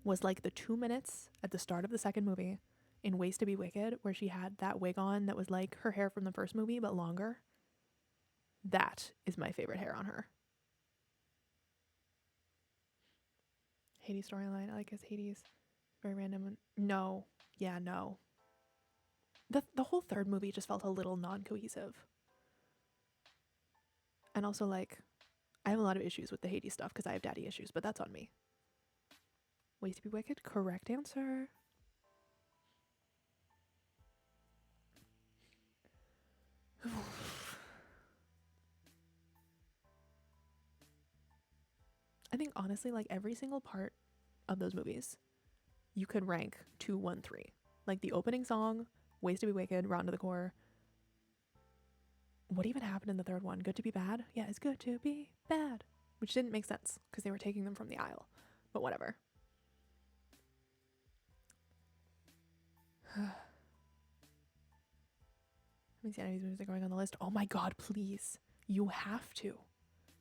Was like the 2 minutes at the start of the second movie in Ways to Be Wicked where she had that wig on that was like her hair from the first movie but longer. That is my favorite hair on her. Hades storyline. I like his Hades. Very random. No. Yeah, no. The whole third movie just felt a little non-cohesive. And also, like, I have a lot of issues with the Hades stuff because I have daddy issues, but that's on me. Ways to Be Wicked? Correct answer. I think, honestly, like, every single part of those movies, you could rank 2, 1, 3. Like, the opening song, Ways to Be Wicked, Round to the Core. What even happened in the third one? Good to Be Bad? Yeah, it's good to be bad. Which didn't make sense because they were taking them from the aisle. But whatever. Let me see any of these movies that are going on the list. Oh my god, please. You have to.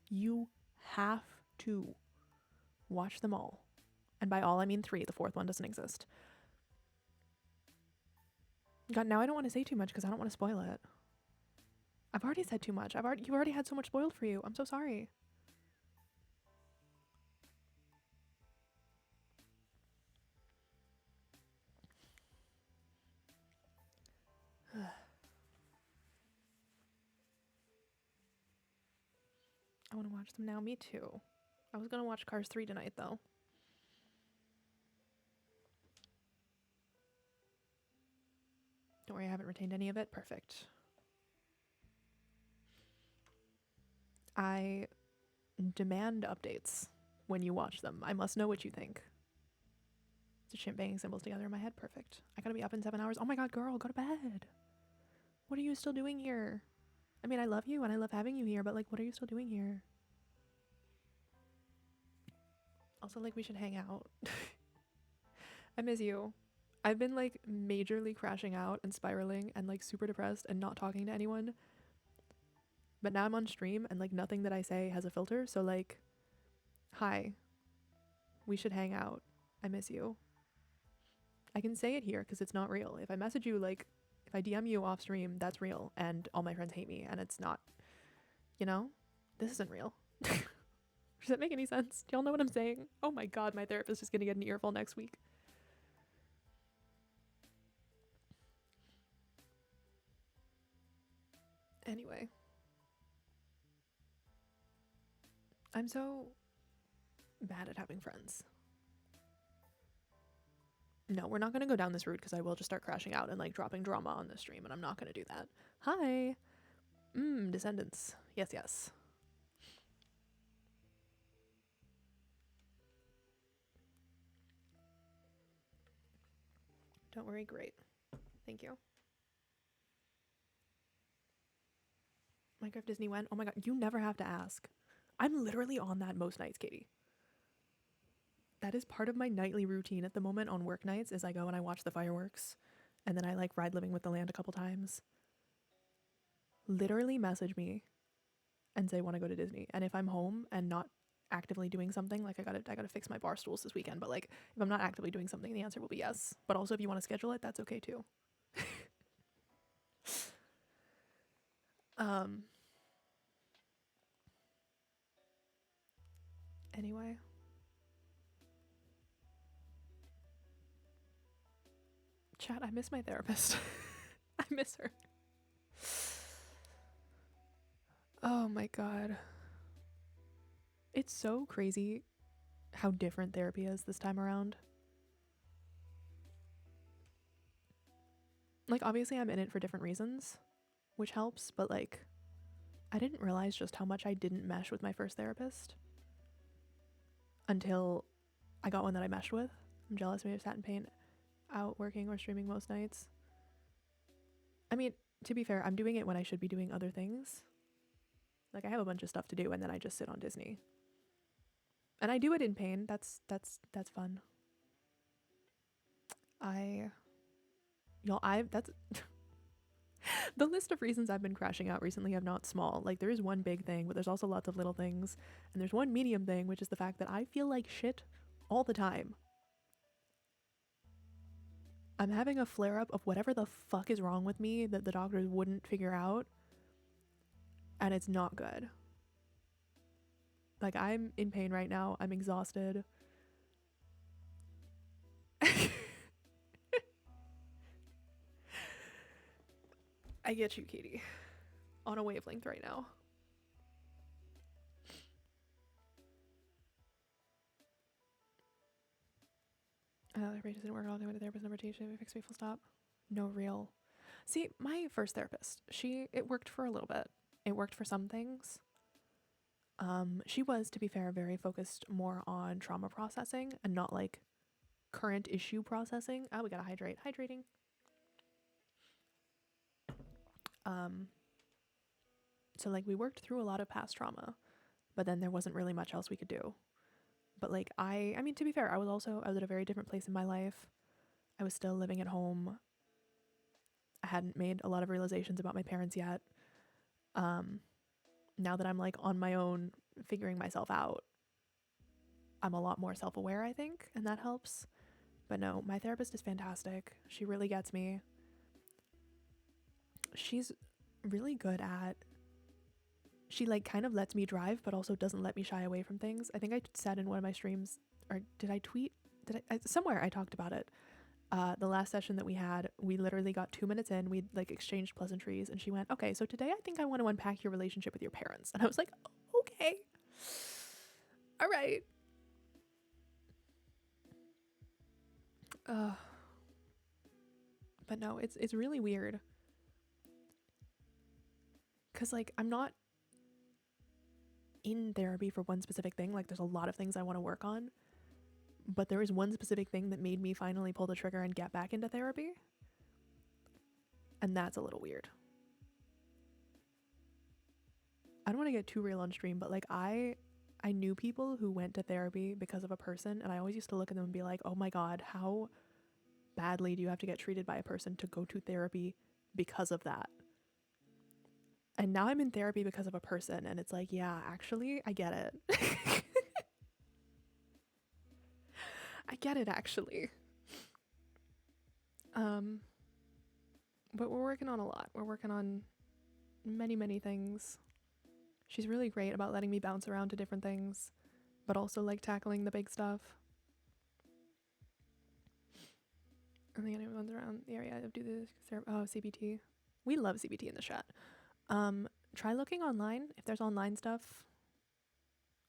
You have to watch them all. And by all, I mean 3. The fourth one doesn't exist. God, now I don't want to say too much because I don't want to spoil it. I've already said too much. You've already had so much spoiled for you. I'm so sorry. I want to watch them now. Me too. I was going to watch Cars 3 tonight, though. Don't worry, I haven't retained any of it. Perfect. I demand updates when you watch them. I must know what you think. It's a chimp banging symbols together in my head. Perfect. I gotta be up in 7 hours. Oh my god, girl, go to bed. What are you still doing here? I mean, I love you and I love having you here, but like, what are you still doing here? Also, like, we should hang out. I miss you. I've been like majorly crashing out and spiraling and like super depressed and not talking to anyone. But now I'm on stream and like nothing that I say has a filter. So like, hi, we should hang out. I miss you. I can say it here because it's not real. If I message you, like, if I DM you off stream, that's real. And all my friends hate me and it's not, you know, this isn't real. Does that make any sense? Do y'all know what I'm saying? Oh my god, my therapist is going to get an earful next week. Anyway, I'm so bad at having friends. No, we're not going to go down this route because I will just start crashing out and like dropping drama on the stream, and I'm not going to do that. Hi. Descendants. Yes, yes. Don't worry, great. Thank you. Minecraft Disney went? Oh my god, you never have to ask. I'm literally on that most nights, Katie. That is part of my nightly routine at the moment on work nights is I go and I watch the fireworks, and then I like ride Living with the Land a couple times. Literally message me and say want to go to Disney. And if I'm home and not actively doing something, like I gotta fix my bar stools this weekend, but like if I'm not actively doing something, the answer will be yes. But also if you want to schedule it, that's okay too. Anyway. Chat, I miss my therapist. I miss her. Oh my god. It's so crazy how different therapy is this time around. Like, obviously I'm in it for different reasons, which helps, but like, I didn't realize just how much I didn't mesh with my first therapist until I got one that I meshed with. I'm jealous. We have sat in pain out working or streaming most nights. I mean, to be fair, I'm doing it when I should be doing other things. Like, I have a bunch of stuff to do and then I just sit on Disney. And I do it in pain. That's fun. That's the list of reasons I've been crashing out recently are not small. Like, there is one big thing, but there's also lots of little things. And there's one medium thing, which is the fact that I feel like shit all the time. I'm having a flare-up of whatever the fuck is wrong with me that the doctors wouldn't figure out. And it's not good. Like, I'm in pain right now. I'm exhausted. I get you, Katie. On a wavelength right now. Therapy doesn't work all the way to therapist number 2. She fix me full stop. No real. See, my first therapist, it worked for a little bit. It worked for some things. She was, to be fair, very focused more on trauma processing and not like current issue processing. Oh, we gotta hydrate. Hydrating. So like we worked through a lot of past trauma, but then there wasn't really much else we could do. But like I mean, to be fair, I was at a very different place in my life. I was still living at home. I hadn't made a lot of realizations about my parents yet. Now that I'm like on my own, figuring myself out, I'm a lot more self-aware, I think, and that helps. But no, my therapist is fantastic. She really gets me. She's really good at, she like kind of lets me drive, but also doesn't let me shy away from things. I think I said in one of my streams, or did I tweet? Somewhere I talked about it. The last session that we had, we literally got 2 minutes in, we like exchanged pleasantries, and she went, okay, so today I think I want to unpack your relationship with your parents. And I was like, okay, all right. But no, it's really weird. Cause like I'm not in therapy for one specific thing. Like there's a lot of things I want to work on. But there is one specific thing that made me finally pull the trigger and get back into therapy. And that's a little weird. I don't want to get too real on stream, but like I knew people who went to therapy because of a person, and I always used to look at them and be like, oh my god, how badly do you have to get treated by a person to go to therapy because of that? And now I'm in therapy because of a person, and it's like, yeah, actually, I get it. I get it, actually. But we're working on a lot. We're working on many, many things. She's really great about letting me bounce around to different things, but also like tackling the big stuff. I think anyone's around the area of do this. Oh, CBT. We love CBT in the chat. Try looking online if there's online stuff.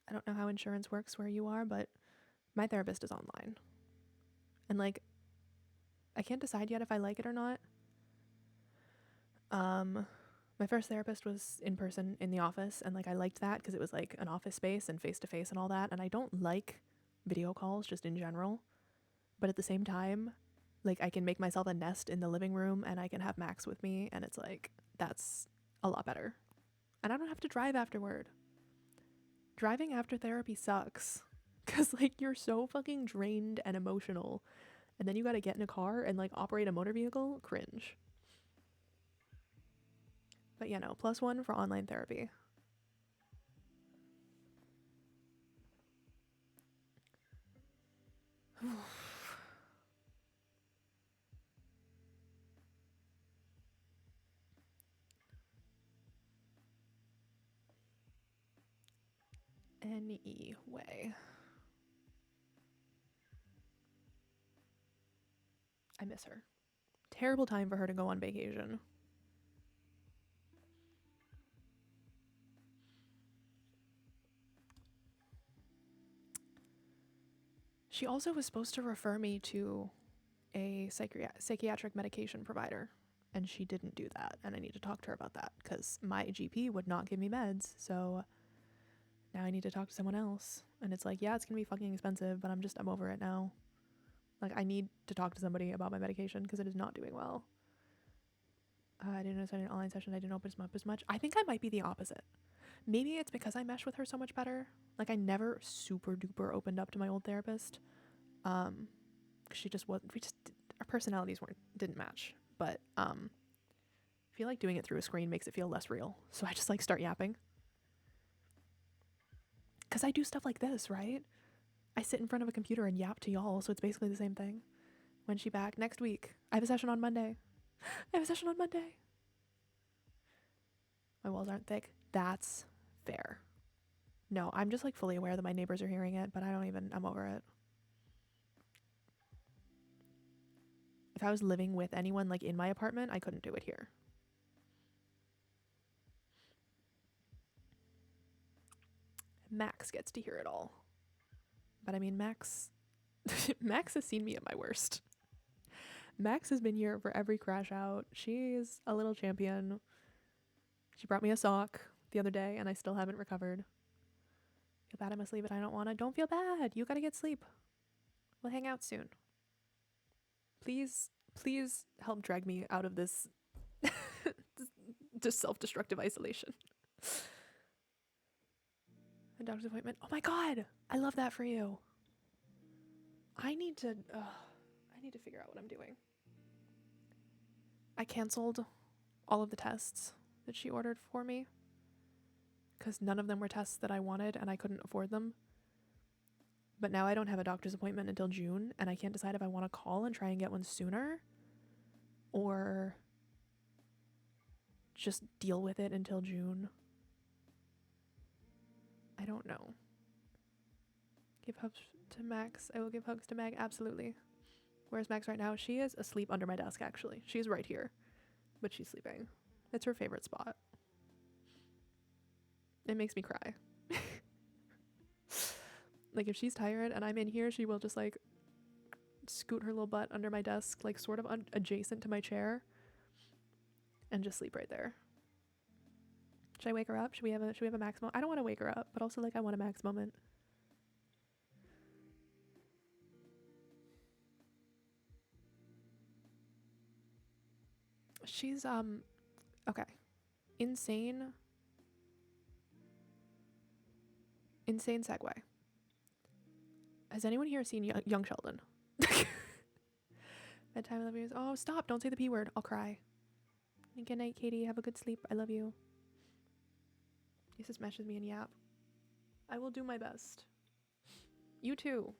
I don't know how insurance works where you are, but my therapist is online. And like, I can't decide yet if I like it or not. My first therapist was in person in the office, and like I liked that because it was like an office space and face to face and all that. And I don't like video calls just in general, but at the same time, like I can make myself a nest in the living room and I can have Max with me, and it's like that's a lot better. And I don't have to drive afterward. Driving after therapy sucks because like you're so fucking drained and emotional, and then you got to get in a car and like operate a motor vehicle. Cringe. But yeah, no, +1 for online therapy. Anyway, I miss her. Terrible time for her to go on vacation. She also was supposed to refer me to a psychiatric medication provider, and she didn't do that. And I need to talk to her about that because my GP would not give me meds. So now I need to talk to someone else. And it's like, yeah, it's going to be fucking expensive, but I'm over it now. Like, I need to talk to somebody about my medication because it is not doing well. I didn't notice in an online session I didn't open up as much. I think I might be the opposite. Maybe it's because I mesh with her so much better. Like, I never super duper opened up to my old therapist. She just wasn't, our personalities didn't match. But, I feel like doing it through a screen makes it feel less real. So I just like start yapping. Because I do stuff like this, right? I sit in front of a computer and yap to y'all, so it's basically the same thing. When's she back? Next week. I have a session on Monday. My walls aren't thick. That's fair. No, I'm just like fully aware that my neighbors are hearing it, but I'm over it. If I was living with anyone like in my apartment, I couldn't do it here. Max gets to hear it all. But I mean, Max has seen me at my worst. Max has been here for every crash out. She's a little champion. She brought me a sock the other day and I still haven't recovered. Feel bad I'm asleep but I don't want to. Don't feel bad. You gotta get sleep. We'll hang out soon. Please help drag me out of this just self-destructive isolation. A doctor's appointment. Oh my god! I love that for you. I need to figure out what I'm doing. I canceled all of the tests that she ordered for me because none of them were tests that I wanted and I couldn't afford them. But now I don't have a doctor's appointment until June, and I can't decide if I want to call and try and get one sooner or just deal with it until June. I don't know. Give hugs to Max. I will give hugs to Meg. Absolutely. Where's Max right now? She is asleep under my desk, actually. She's right here, but she's sleeping. It's her favorite spot. It makes me cry. Like, if she's tired and I'm in here, she will just, like, scoot her little butt under my desk, like, sort of adjacent to my chair, and just sleep right there. Should I wake her up? Should we have a Max moment? I don't want to wake her up, but also, like, I want a Max moment. She's, okay. Insane segue. Has anyone here seen Young Sheldon? Bedtime, I love you. Oh, stop. Don't say the P word. I'll cry. Good night, Katie. Have a good sleep. I love you. He just meshes me and yap. I will do my best. You too.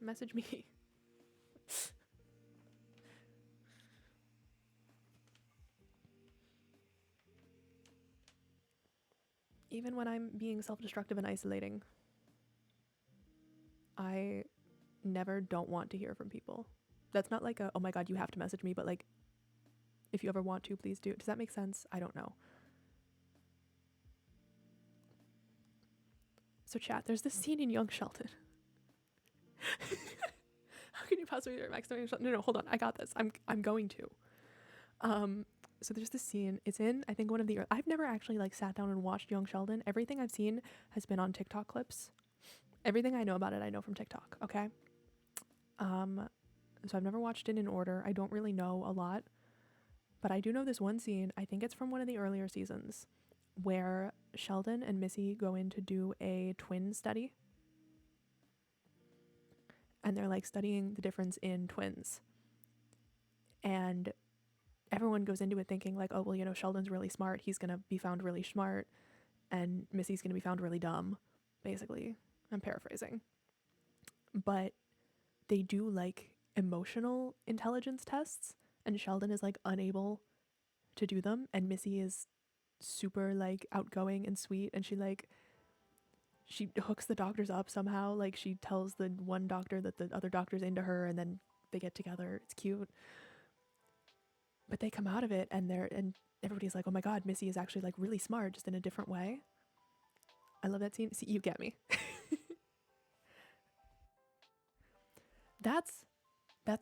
Message me. Even when I'm being self-destructive and isolating, I never don't want to hear from people. That's not like a, oh my god, you have to message me, but like, if you ever want to, please do. Does that make sense? I don't know. So chat, there's this scene in Young Sheldon. How can you possibly be Max Young Sheldon? No, hold on. I got this. I'm going to. So there's this scene. It's in, I think, one of the... I've never actually, like, sat down and watched Young Sheldon. Everything I've seen has been on TikTok clips. Everything I know about it, I know from TikTok, okay? So I've never watched it in order. I don't really know a lot. But I do know this one scene. I think it's from one of the earlier seasons where Sheldon and Missy go in to do a twin study. And they're, like, studying the difference in twins. And everyone goes into it thinking like, oh, well, you know, Sheldon's really smart. He's going to be found really smart. And Missy's going to be found really dumb, basically. I'm paraphrasing. But they do like emotional intelligence tests. And Sheldon is like unable to do them. And Missy is super like outgoing and sweet. And she hooks the doctors up somehow. Like she tells the one doctor that the other doctor's into her and then they get together. It's cute. But they come out of it and everybody's like, oh my God, Missy is actually like really smart, just in a different way. I love that scene. See, you get me. That's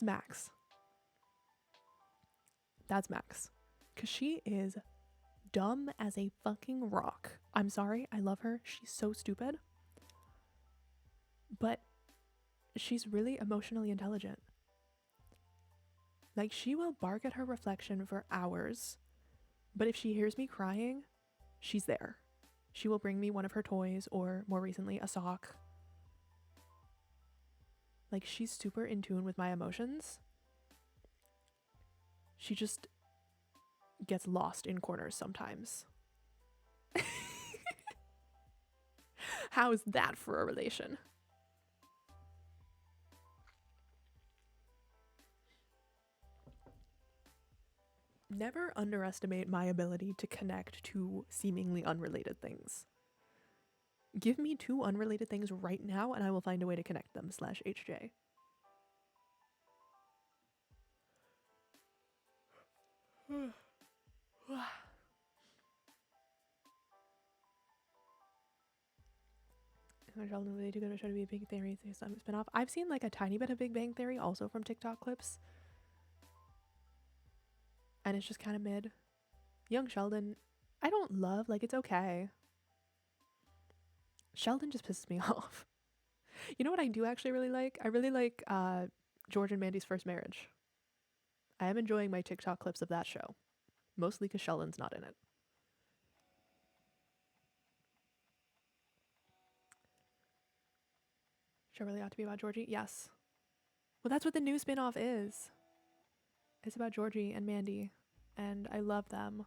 Max. That's Max. Because she is dumb as a fucking rock. I'm sorry. I love her. She's so stupid. But she's really emotionally intelligent. Like, she will bark at her reflection for hours, but if she hears me crying, she's there. She will bring me one of her toys, or more recently, a sock. Like, she's super in tune with my emotions. She just gets lost in corners sometimes. How's that for a relation? Never underestimate my ability to connect to seemingly unrelated things. Give me two unrelated things right now and I will find a way to connect them /HJ. Sheldon, really too good to show to be a Big Theory spin-off. I've seen like a tiny bit of Big Bang Theory also from TikTok clips. And it's just kind of mid. Young Sheldon, I don't love, like, it's okay. Sheldon just pisses me off. You know what I do actually really like? I really like George and Mandy's First Marriage. I am enjoying my TikTok clips of that show. Mostly because Sheldon's not in it. Show really ought to be about Georgie? Yes. Well, that's what the new spin-off is. It's about Georgie and Mandy. And I love them.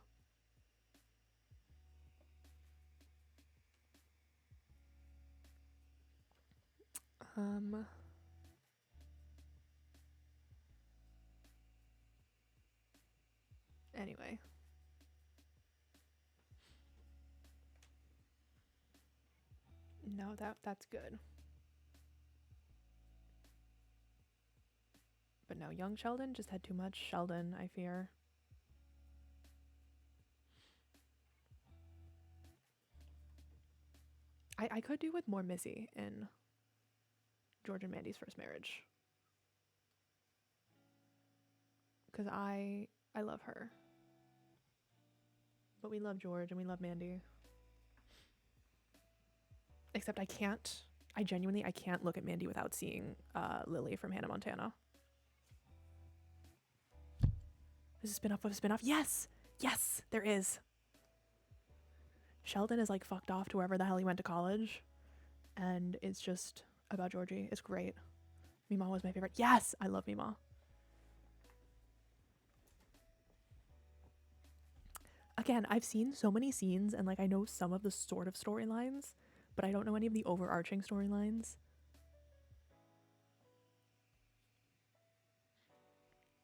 Anyway. No, that's good. But no, young Sheldon just had too much Sheldon, I fear. I could do with more Missy in George and Mandy's First Marriage. Because I love her. But we love George and we love Mandy. Except I can't look at Mandy without seeing Lily from Hannah Montana. There's a spin-off of a spin-off. Yes! Yes, there is. Sheldon is like fucked off to wherever the hell he went to college. And it's just about Georgie. It's great. Mima was my favorite. Yes! I love Mima. Again, I've seen so many scenes and like I know some of the sort of storylines, but I don't know any of the overarching storylines.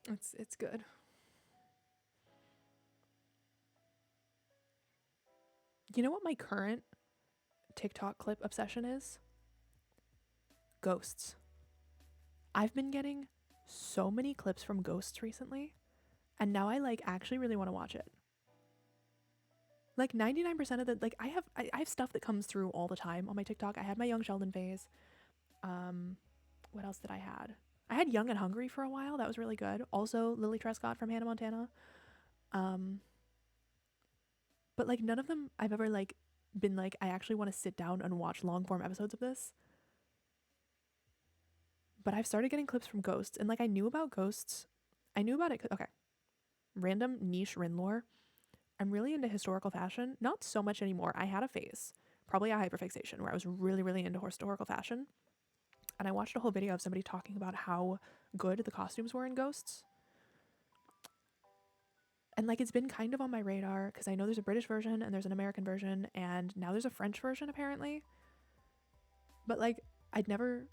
It's good. You know what my current TikTok clip obsession is? Ghosts. I've been getting so many clips from Ghosts recently, and now I like actually really want to watch it. Like 99% of the, like, I have stuff that comes through all the time on my TikTok. I had my Young Sheldon phase. What else did I had? I had Young and Hungry for a while. That was really good. Also Lily Trescott from Hannah Montana. But like none of them I've ever like been like, I actually want to sit down and watch long form episodes of this. But I've started getting clips from Ghosts, and like I knew about Ghosts. I knew about it. Okay. Random niche Rin lore. I'm really into historical fashion. Not so much anymore. I had a phase, probably a hyperfixation, where I was really, really into historical fashion. And I watched a whole video of somebody talking about how good the costumes were in Ghosts. And like it's been kind of on my radar because I know there's a British version and there's an American version, and now there's a French version apparently. But like I'd never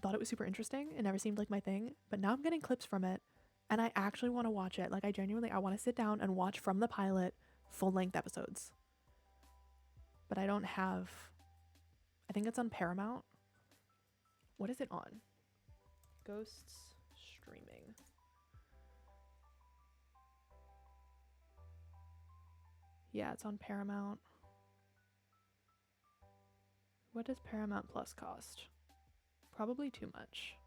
thought it was super interesting. It never seemed like my thing. But now I'm getting clips from it, and I actually want to watch it. Like I want to sit down and watch from the pilot full-length episodes. But I don't have, I think it's on Paramount. What is it on? Ghosts streaming. Yeah, it's on Paramount. What does Paramount Plus cost? Probably too much.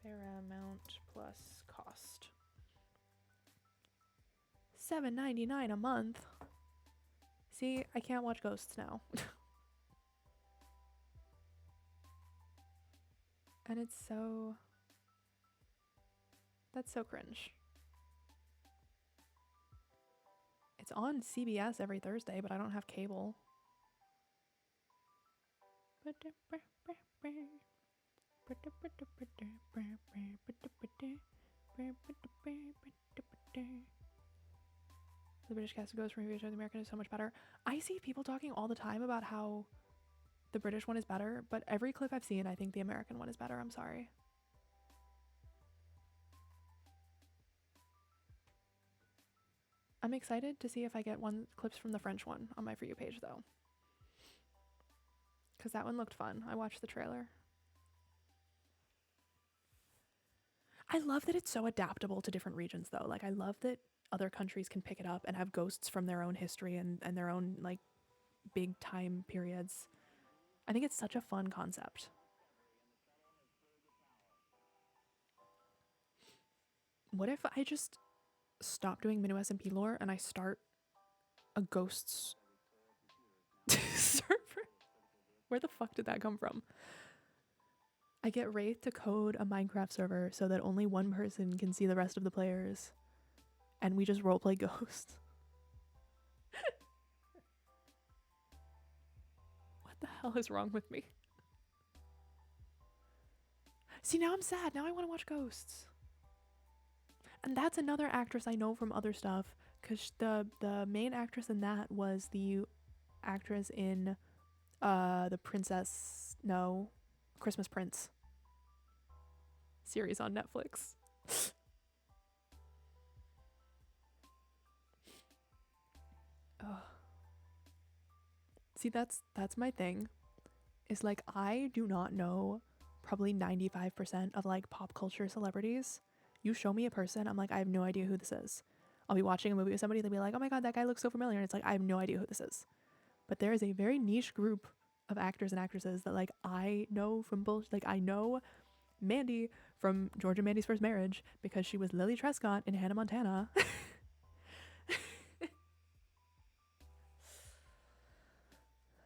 Paramount Plus cost $7.99 a month. See, I can't watch Ghosts now. And it's so, that's so cringe. It's on CBS every Thursday, but I don't have cable. The British cast goes from the American is so much better. I see people talking all the time about how the British one is better, but every clip I've seen, I think the American one is better. I'm sorry. I'm excited to see if I get clips from the French one on my For You page, though. Because that one looked fun. I watched the trailer. I love that it's so adaptable to different regions, though. Like, I love that other countries can pick it up and have ghosts from their own history and their own, like, big time periods. I think it's such a fun concept. What if I just stop doing Minnow SMP lore and I start a ghosts server? Where the fuck did that come from? I get Wraith to code a Minecraft server so that only one person can see the rest of the players, and we just roleplay ghosts. What the hell is wrong with me? See, now I'm sad. Now I want to watch Ghosts. And that's another actress I know from other stuff, because the main actress in that was the actress in the Christmas Prince series on Netflix. See, that's my thing. Is like I do not know probably 95% of like pop culture celebrities. You show me a person, I'm like, I have no idea who this is. I'll be watching a movie with somebody, they'll be like, oh my god, that guy looks so familiar, and it's like, I have no idea who this is. But there is a very niche group of actors and actresses that like I know from like I know Mandy from George and Mandy's First Marriage because she was Lily Trescott in Hannah Montana.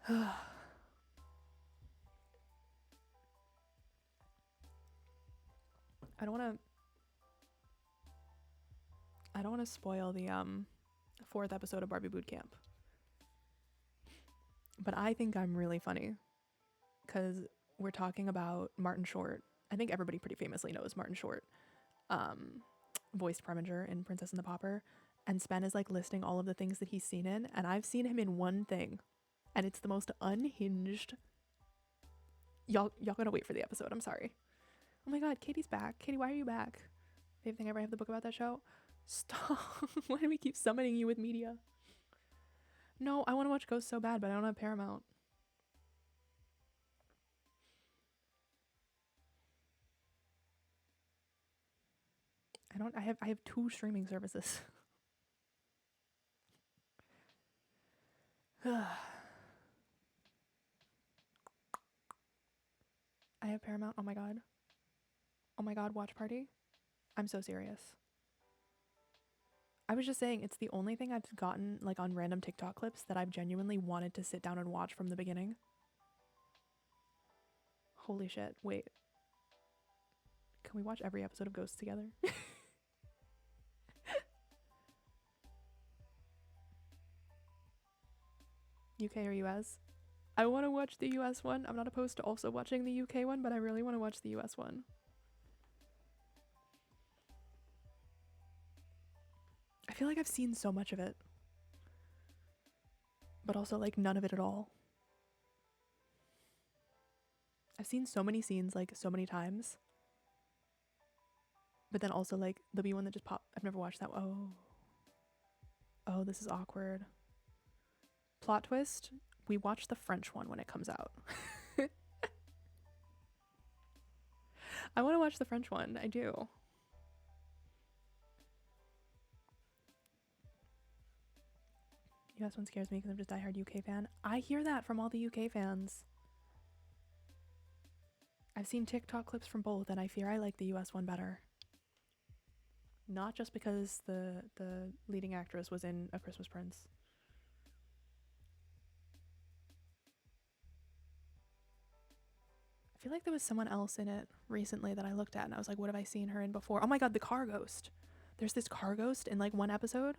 I don't want to spoil the 4th episode of Barbie Boot Camp. But I think I'm really funny because we're talking about Martin Short. I think everybody pretty famously knows Martin Short, voiced Preminger in Princess and the Pauper. And Spen is like listing all of the things that he's seen in, and I've seen him in one thing, and it's the most unhinged. Y'all gotta wait for the episode. I'm sorry. Oh my god, Katie's back. Katie, why are you back? Favorite thing ever. I have the book about that show. Stop. Why do we keep summoning you with media? No, I want to watch Ghosts so bad, but I don't have Paramount. I have 2 streaming services. I have Paramount. Oh my god. Oh my god, watch party. I'm so serious. I was just saying it's the only thing I've gotten like on random TikTok clips that I've genuinely wanted to sit down and watch from the beginning. Holy shit. Wait. Can we watch every episode of Ghosts together? UK or US? I want to watch the US one. I'm not opposed to also watching the UK one, but I really want to watch the US one. I feel like I've seen so much of it, but also like none of it at all. I've seen so many scenes like so many times, but then also like there'll be one that just popped. I've never watched that. Oh, this is awkward. Plot twist, we watch the French one when it comes out. I want to watch the French one. I do. US one scares me because I'm just a diehard UK fan. I hear that from all the UK fans. I've seen TikTok clips from both, and I fear I like the US one better. Not just because the leading actress was in A Christmas Prince. I feel like there was someone else in it recently that I looked at and I was like, what have I seen her in before? Oh my god, the car ghost. There's this car ghost in like one episode,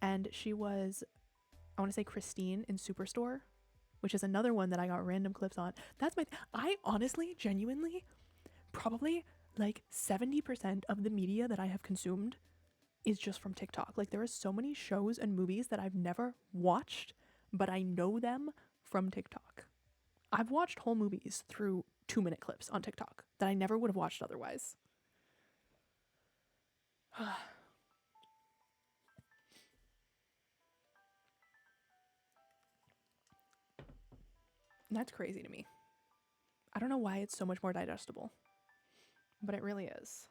and she was, I want to say Christine in Superstore, which is another one that I got random clips on. That's I honestly, genuinely, probably like 70% of the media that I have consumed is just from TikTok. Like there are so many shows and movies that I've never watched, but I know them from TikTok. I've watched whole movies through 2-minute clips on TikTok that I never would have watched otherwise. That's crazy to me. I don't know why it's so much more digestible, but it really is.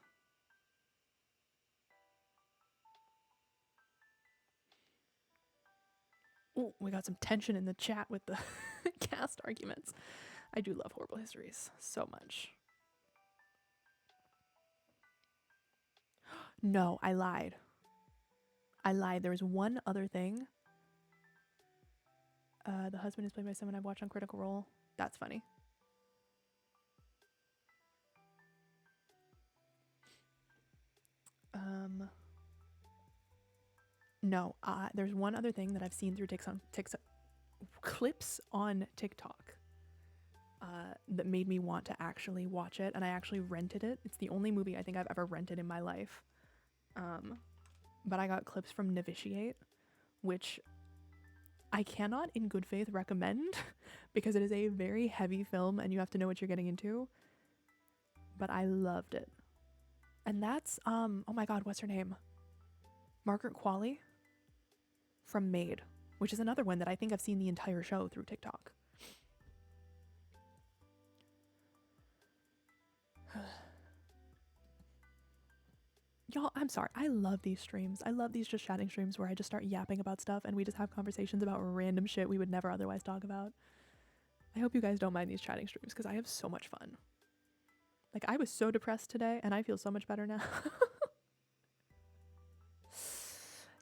Oh, we got some tension in the chat with the cast arguments. I do love Horrible Histories so much. No, I lied. There was one other thing. The husband is played by someone I've watched on Critical Role. That's funny. No, there's one other thing that I've seen through TikTok clips on TikTok that made me want to actually watch it, and I actually rented it. It's the only movie I think I've ever rented in my life. But I got clips from Novitiate, which I cannot in good faith recommend because it is a very heavy film and you have to know what you're getting into. But I loved it. And that's oh my god, what's her name? Margaret Qualley from Maid, which is another one that I think I've seen the entire show through TikTok. Y'all, I'm sorry. I love these streams. I love these just chatting streams where I just start yapping about stuff and we just have conversations about random shit we would never otherwise talk about. I hope you guys don't mind these chatting streams because I have so much fun. Like, I was so depressed today and I feel so much better now.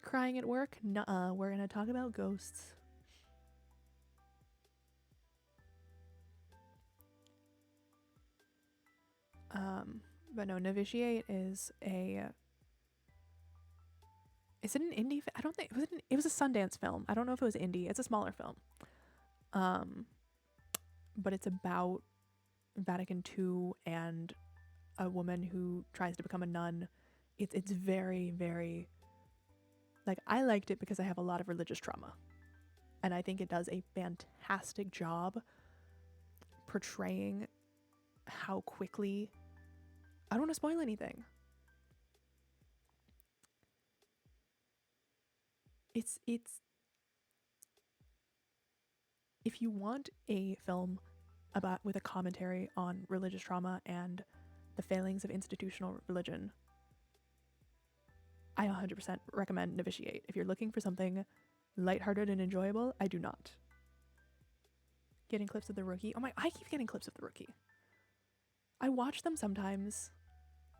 Crying at work? Nuh-uh. We're gonna talk about ghosts. But no, Novitiate is a... Is it an indie? I don't think... It was a Sundance film. I don't know if it was indie. It's a smaller film. But it's about Vatican II and a woman who tries to become a nun. It's very, very... Like, I liked it because I have a lot of religious trauma. And I think it does a fantastic job portraying how quickly... I don't want to spoil anything. It's if you want a film with a commentary on religious trauma and the failings of institutional religion, I 100% recommend Novitiate. If you're looking for something lighthearted and enjoyable, I do not. Getting clips of The Rookie. Oh my, I keep getting clips of The Rookie. I watch them sometimes.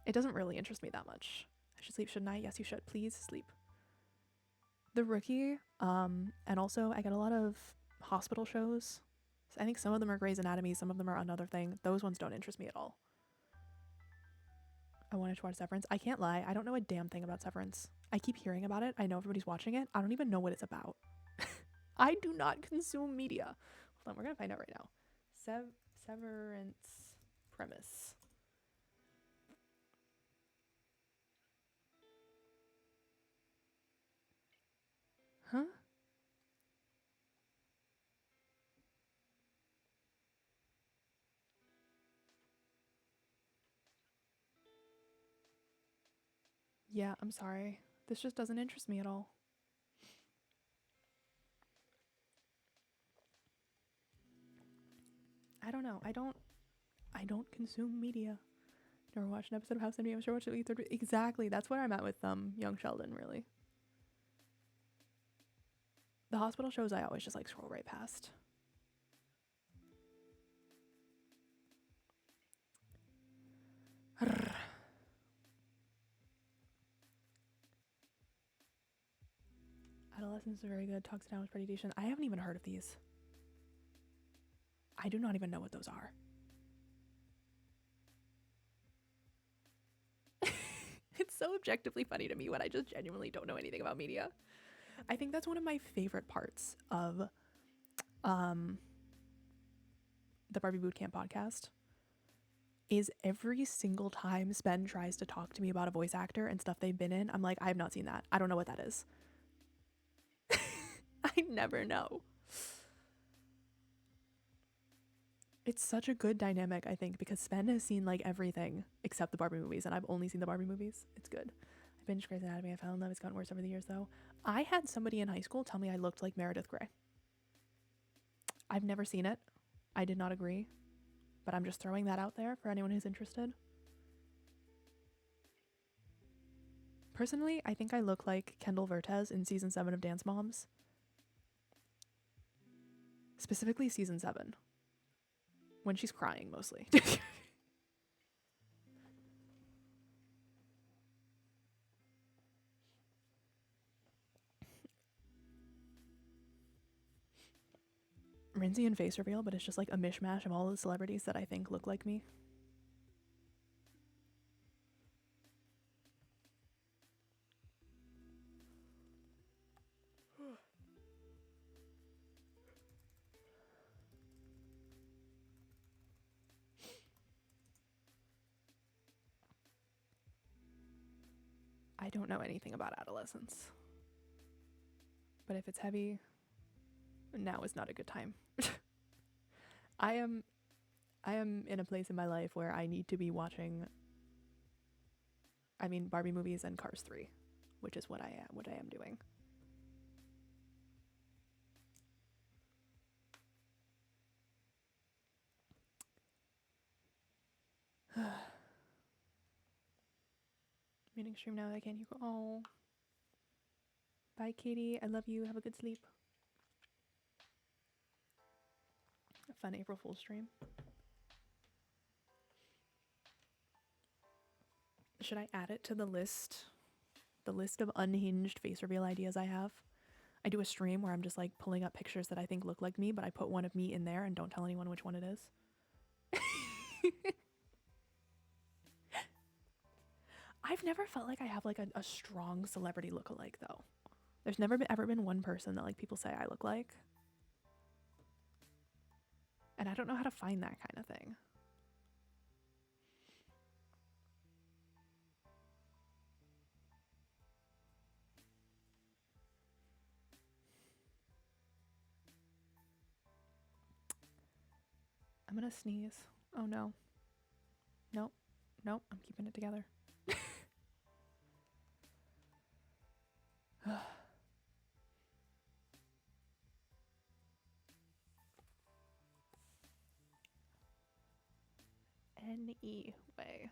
It doesn't really interest me that much. I should sleep, shouldn't I? Yes, you should. Please sleep. The Rookie, and also I get a lot of hospital shows. I think some of them are Grey's Anatomy, some of them are another thing. Those ones don't interest me at all. I wanted to watch Severance. I can't lie, I don't know a damn thing about Severance. I keep hearing about it. I know everybody's watching it. I don't even know what it's about. I do not consume media. Hold on, we're gonna find out right now. Severance premise. Huh? Yeah, I'm sorry. This just doesn't interest me at all. I don't know. I don't consume media. Never watched an episode of House MD. I'm sure watched it third. Exactly. That's where I'm at with Young Sheldon, really. The hospital shows I always just like scroll right past. Adolescence is very good. Talks Down was pretty decent. I haven't even heard of these. I do not even know what those are. It's so objectively funny to me when I just genuinely don't know anything about media. I think that's one of my favorite parts of the Barbie Bootcamp podcast is every single time Spen tries to talk to me about a voice actor and stuff they've been in, I'm like, I have not seen that. I don't know what that is. I never know. It's such a good dynamic, I think, because Sven has seen like everything except the Barbie movies, and I've only seen the Barbie movies. It's good. I binged Grey's Anatomy. I fell in love. It's gotten worse over the years, though. I had somebody in high school tell me I looked like Meredith Grey. I've never seen it. I did not agree, but I'm just throwing that out there for anyone who's interested. Personally, I think I look like Kendall Vertez in season 7 of Dance Moms. Specifically season 7. When she's crying, mostly. Rinzy and face reveal, but it's just like a mishmash of all the celebrities that I think look like me. I don't know anything about adolescence. But if it's heavy, now is not a good time. I am in a place in my life where I need to be watching Barbie movies and Cars 3, which is what I am doing. Meeting stream now. I can't hear. Oh. Bye, Katie. I love you. Have a good sleep. A fun April Fool's stream. Should I add it to the list? The list of unhinged face reveal ideas I have? I do a stream where I'm just like pulling up pictures that I think look like me, but I put one of me in there and don't tell anyone which one it is. I've never felt like I have like a strong celebrity lookalike though. There's never ever been one person that like people say I look like. And I don't know how to find that kind of thing. I'm gonna sneeze. Oh no. Nope. Nope. I'm keeping it together. E way.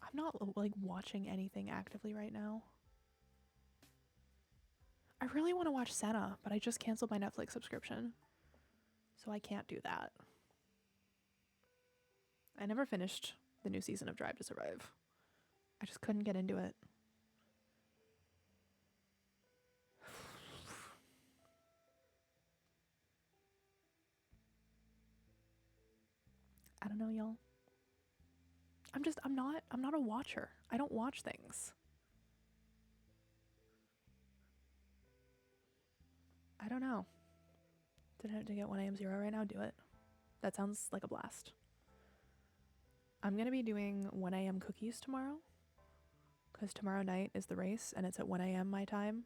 I'm not like watching anything actively right now. I really want to watch Senna, but I just canceled my Netflix subscription, so I can't do that. I never finished the new season of Drive to Survive. I just couldn't get into it. I don't know, y'all. I'm not a watcher. I don't watch things. I don't know. To get 1am0 right now, do it. That sounds like a blast. I'm going to be doing 1am cookies tomorrow, because tomorrow night is the race and it's at 1am my time.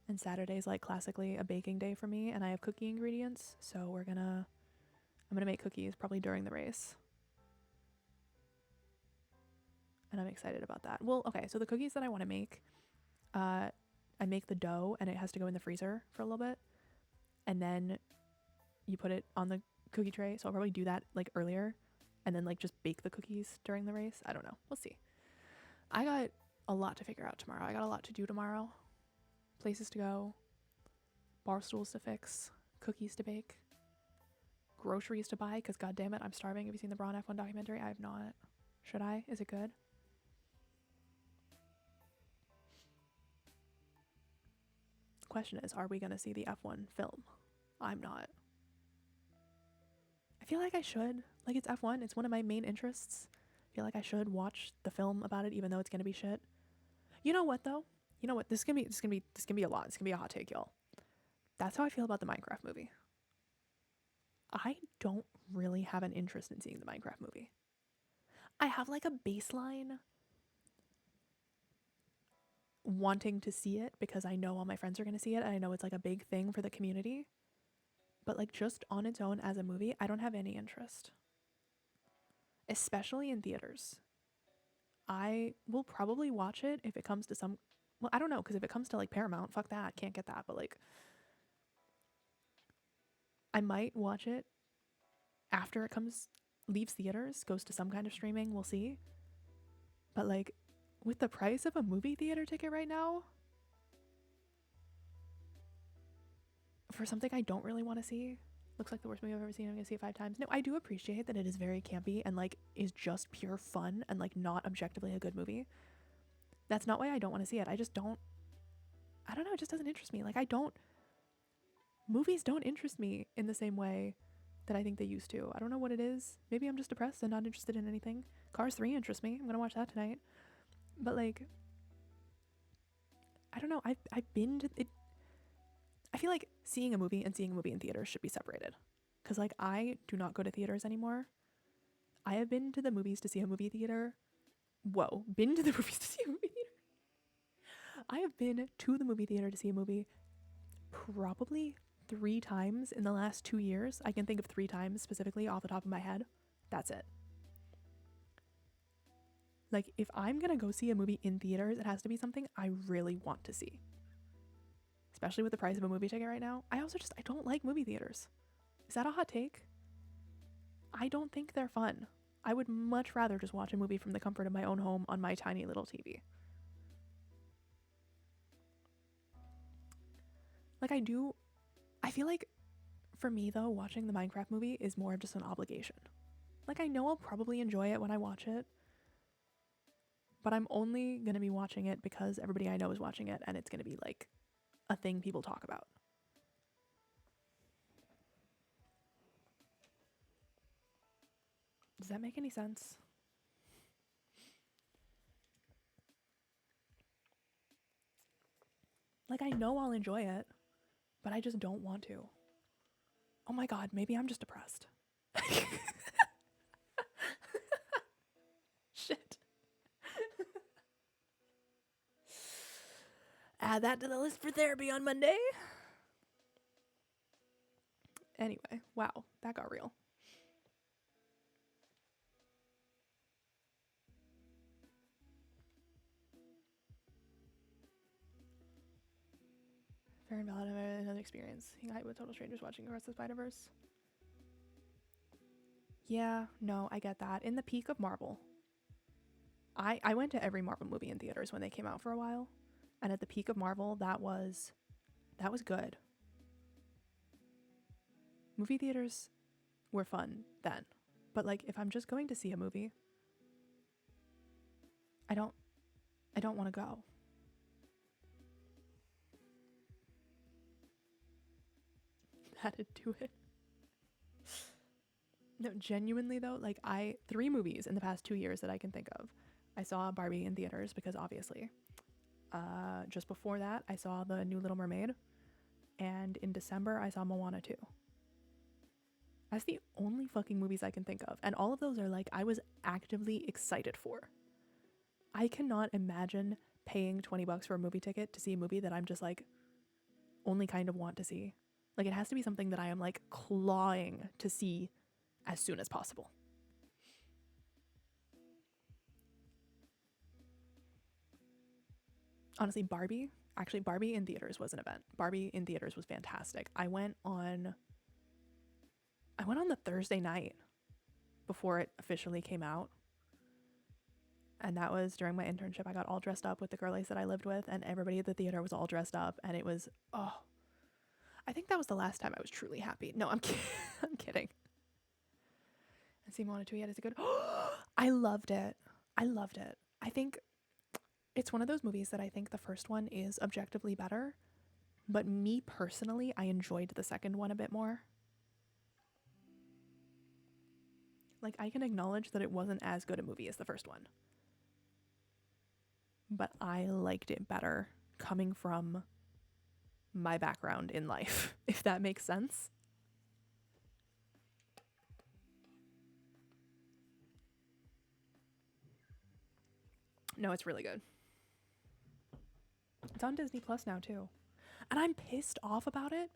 And Saturday's like classically a baking day for me, and I have cookie ingredients, so I'm gonna make cookies probably during the race. And I'm excited about that. Well, okay, so the cookies that I want to make, I make the dough and it has to go in the freezer for a little bit, and then you put it on the cookie tray. So I'll probably do that like earlier, and then like just bake the cookies during the race. I don't know. We'll see. I got a lot to figure out tomorrow. I got a lot to do tomorrow. Places to go, bar stools to fix, cookies to bake, groceries to buy, because god damn it, I'm starving. Have you seen the Braun F1 documentary? I have not. Should I? Is it good? Question is, are we going to see the F1 film? I'm not. I feel like I should. Like, it's F1. It's one of my main interests. I feel like I should watch the film about it, even though it's going to be shit. You know what, though? You know what? This is gonna be a lot. It's gonna be a hot take, y'all. That's how I feel about the Minecraft movie. I don't really have an interest in seeing the Minecraft movie. I have like a baseline wanting to see it because I know all my friends are going to see it, and I know it's like a big thing for the community. But like just on its own as a movie, I don't have any interest. Especially in theaters. I will probably watch it if it comes to some... Well, I don't know, because if it comes to like Paramount, fuck that, can't get that. But like, I might watch it after it leaves theaters, goes to some kind of streaming, we'll see. But like, with the price of a movie theater ticket right now, for something I don't really want to see, looks like the worst movie I've ever seen, I'm gonna see it 5 times. No, I do appreciate that it is very campy and like is just pure fun and like not objectively a good movie. That's not why I don't want to see it. I don't know, it just doesn't interest me. Like, movies don't interest me in the same way that I think they used to. I don't know what it is. Maybe I'm just depressed and not interested in anything. Cars 3 interests me. I'm gonna watch that tonight. But like, I don't know. I've been to it. I feel like seeing a movie and seeing a movie in theaters should be separated. Because like, I do not go to theaters anymore. I have been to the movies to see a movie theater. Been to the movies to see a movie theater. I have been to the movie theater to see a movie probably 3 times in the last 2 years. I can think of 3 times specifically off the top of my head. That's it. Like, if I'm gonna go see a movie in theaters, it has to be something I really want to see. Especially with the price of a movie ticket right now. I don't like movie theaters. Is that a hot take? I don't think they're fun. I would much rather just watch a movie from the comfort of my own home on my tiny little TV. Like, I feel like for me though, watching the Minecraft movie is more of just an obligation. Like, I know I'll probably enjoy it when I watch it, but I'm only gonna be watching it because everybody I know is watching it, and it's gonna be like a thing people talk about. Does that make any sense? Like, I know I'll enjoy it, but I just don't want to. Oh my god, maybe I'm just depressed. Shit. Add that to the list for therapy on Monday. Anyway, wow, that got real. Fair and valid, another experience. Hang out with total strangers watching Across the Spider-Verse. Yeah, no, I get that. In the peak of Marvel, I went to every Marvel movie in theaters when they came out for a while, and at the peak of Marvel, that was good. Movie theaters were fun then, but like if I'm just going to see a movie, I don't I don't want to go. Had to do it. No, genuinely though, like I 3 movies in the past 2 years that I can think of. I saw Barbie in theaters because obviously. Just before that, I saw the new Little Mermaid, and in December I saw Moana 2. That's the only fucking movies I can think of, and all of those are like I was actively excited for. I cannot imagine paying $20 for a movie ticket to see a movie that I'm just like only kind of want to see. Like it has to be something that I am like clawing to see as soon as possible. Honestly, Barbie in theaters was an event. Barbie in theaters was fantastic. I went on the Thursday night before it officially came out. And that was during my internship. I got all dressed up with the girlies that I lived with, and everybody at the theater was all dressed up. And it was, oh, I think that was the last time I was truly happy. No, I'm kidding. I'm kidding. And Simone Tuyet is a good. I loved it. I loved it. I think it's one of those movies that I think the first one is objectively better, but me personally, I enjoyed the second one a bit more. Like, I can acknowledge that it wasn't as good a movie as the first one, but I liked it better coming from my background in life, if that makes sense. No, it's really good. It's on Disney Plus now, too. And I'm pissed off about it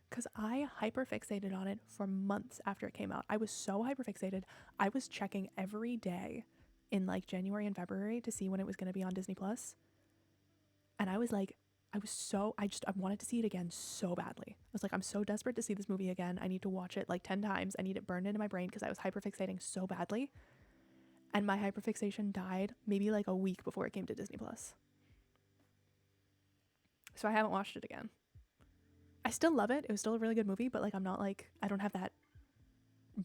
because I hyperfixated on it for months after it came out. I was so hyperfixated. I was checking every day in like January and February to see when it was going to be on Disney Plus. And I was like, I wanted to see it again so badly. I was like, I'm so desperate to see this movie again. I need to watch it like 10 times. I need it burned into my brain because I was hyperfixating so badly. And my hyperfixation died maybe like a week before it came to Disney Plus. So I haven't watched it again. I still love it. It was still a really good movie, but like I'm not like I don't have that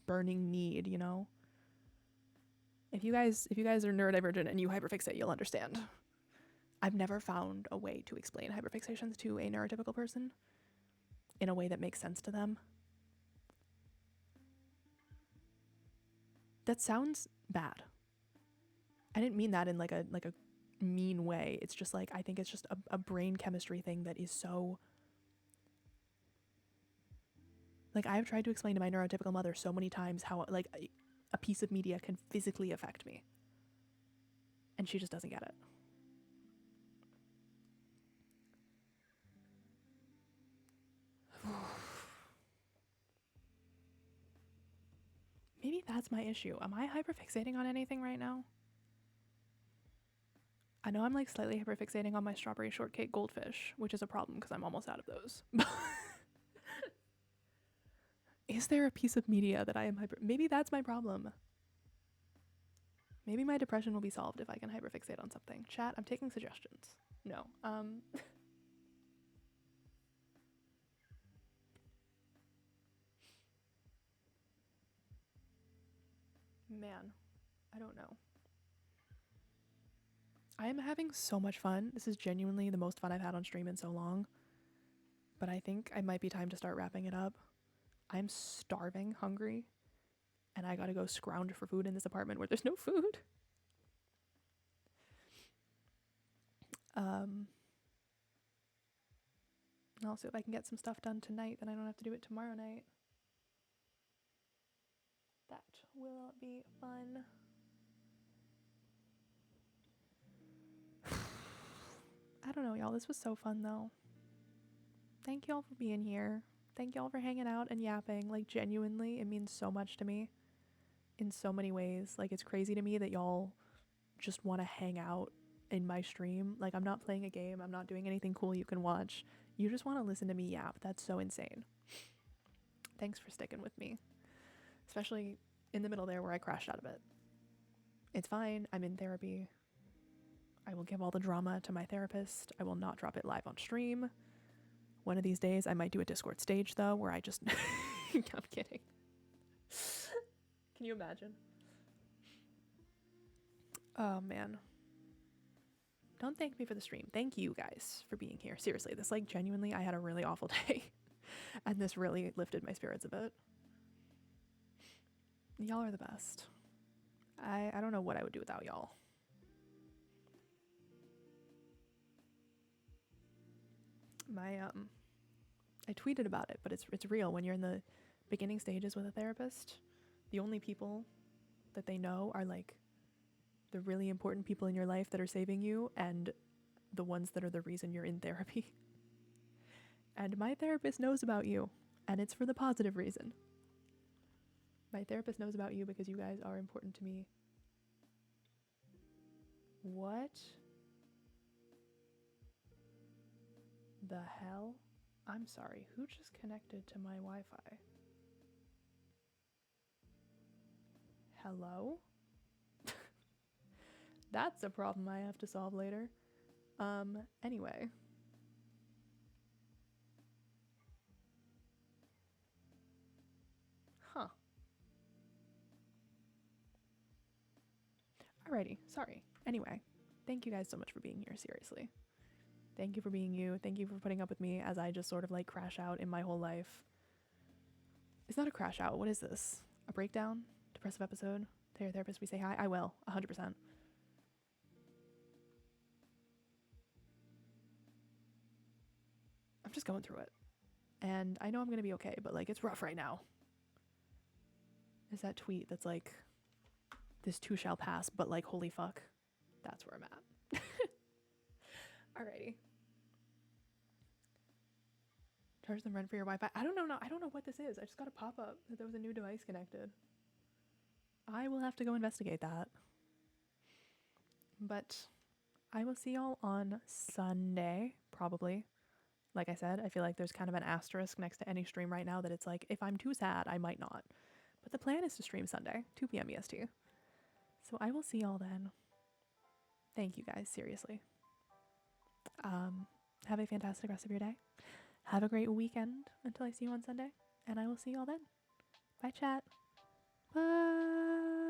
burning need, you know? If you guys are neurodivergent and you hyperfixate, you'll understand. I've never found a way to explain hyperfixations to a neurotypical person in a way that makes sense to them. That sounds bad. I didn't mean that in like a mean way. It's just like I think it's just a brain chemistry thing that is so like I've tried to explain to my neurotypical mother so many times how like a piece of media can physically affect me. And she just doesn't get it. Maybe that's my issue. Am I hyperfixating on anything right now? I know I'm like slightly hyperfixating on my strawberry shortcake goldfish, which is a problem because I'm almost out of those. Is there a piece of media that I am Maybe that's my problem. Maybe my depression will be solved if I can hyperfixate on something. Chat, I'm taking suggestions. No. Man, I don't know. I am having so much fun. This is genuinely the most fun I've had on stream in so long. But I think it might be time to start wrapping it up. I'm starving, hungry, and I gotta go scrounge for food in this apartment where there's no food. I'll see if I can get some stuff done tonight, then I don't have to do it tomorrow night. That will be fun. I don't know, y'all. This was so fun, though. Thank y'all for being here. Thank y'all for hanging out and yapping. Like, genuinely, it means so much to me in so many ways. Like, it's crazy to me that y'all just want to hang out in my stream. Like, I'm not playing a game. I'm not doing anything cool you can watch. You just want to listen to me yap. That's so insane. Thanks for sticking with me. Especially in the middle there where I crashed out of it. It's fine. I'm in therapy. I will give all the drama to my therapist. I will not drop it live on stream. One of these days, I might do a Discord stage, though, where I just... I'm kidding. Can you imagine? Oh, man. Don't thank me for the stream. Thank you guys for being here. Seriously, this, like, genuinely, I had a really awful day. And this really lifted my spirits a bit. Y'all are the best. I don't know what I would do without y'all. I tweeted about it, but it's real. When you're in the beginning stages with a therapist, the only people that they know are like the really important people in your life that are saving you and the ones that are the reason you're in therapy. And my therapist knows about you, and it's for the positive reason. My therapist knows about you because you guys are important to me. What the hell? I'm sorry, who just connected to my Wi-Fi? Hello? That's a problem I have to solve later. Anyway. Huh. Alrighty, sorry. Anyway, thank you guys so much for being here, seriously. Thank you for being you. Thank you for putting up with me as I just sort of like crash out in my whole life. It's not a crash out. What is this? A breakdown? Depressive episode? To your therapist, we say hi? I will. 100%. I'm just going through it. And I know I'm going to be okay, but like it's rough right now. Is that tweet that's like, this too shall pass, but like, holy fuck. That's where I'm at. Alrighty. Charge them rent for your Wi-Fi. I don't know what this is. I just got a pop-up that there was a new device connected. I will have to go investigate that. But I will see y'all on Sunday, probably. Like I said, I feel like there's kind of an asterisk next to any stream right now that it's like, if I'm too sad, I might not. But the plan is to stream Sunday, 2 p.m. EST. So I will see y'all then. Thank you guys, seriously. Have a fantastic rest of your day. Have a great weekend until I see you on Sunday. And I will see you all then. Bye, chat. Bye.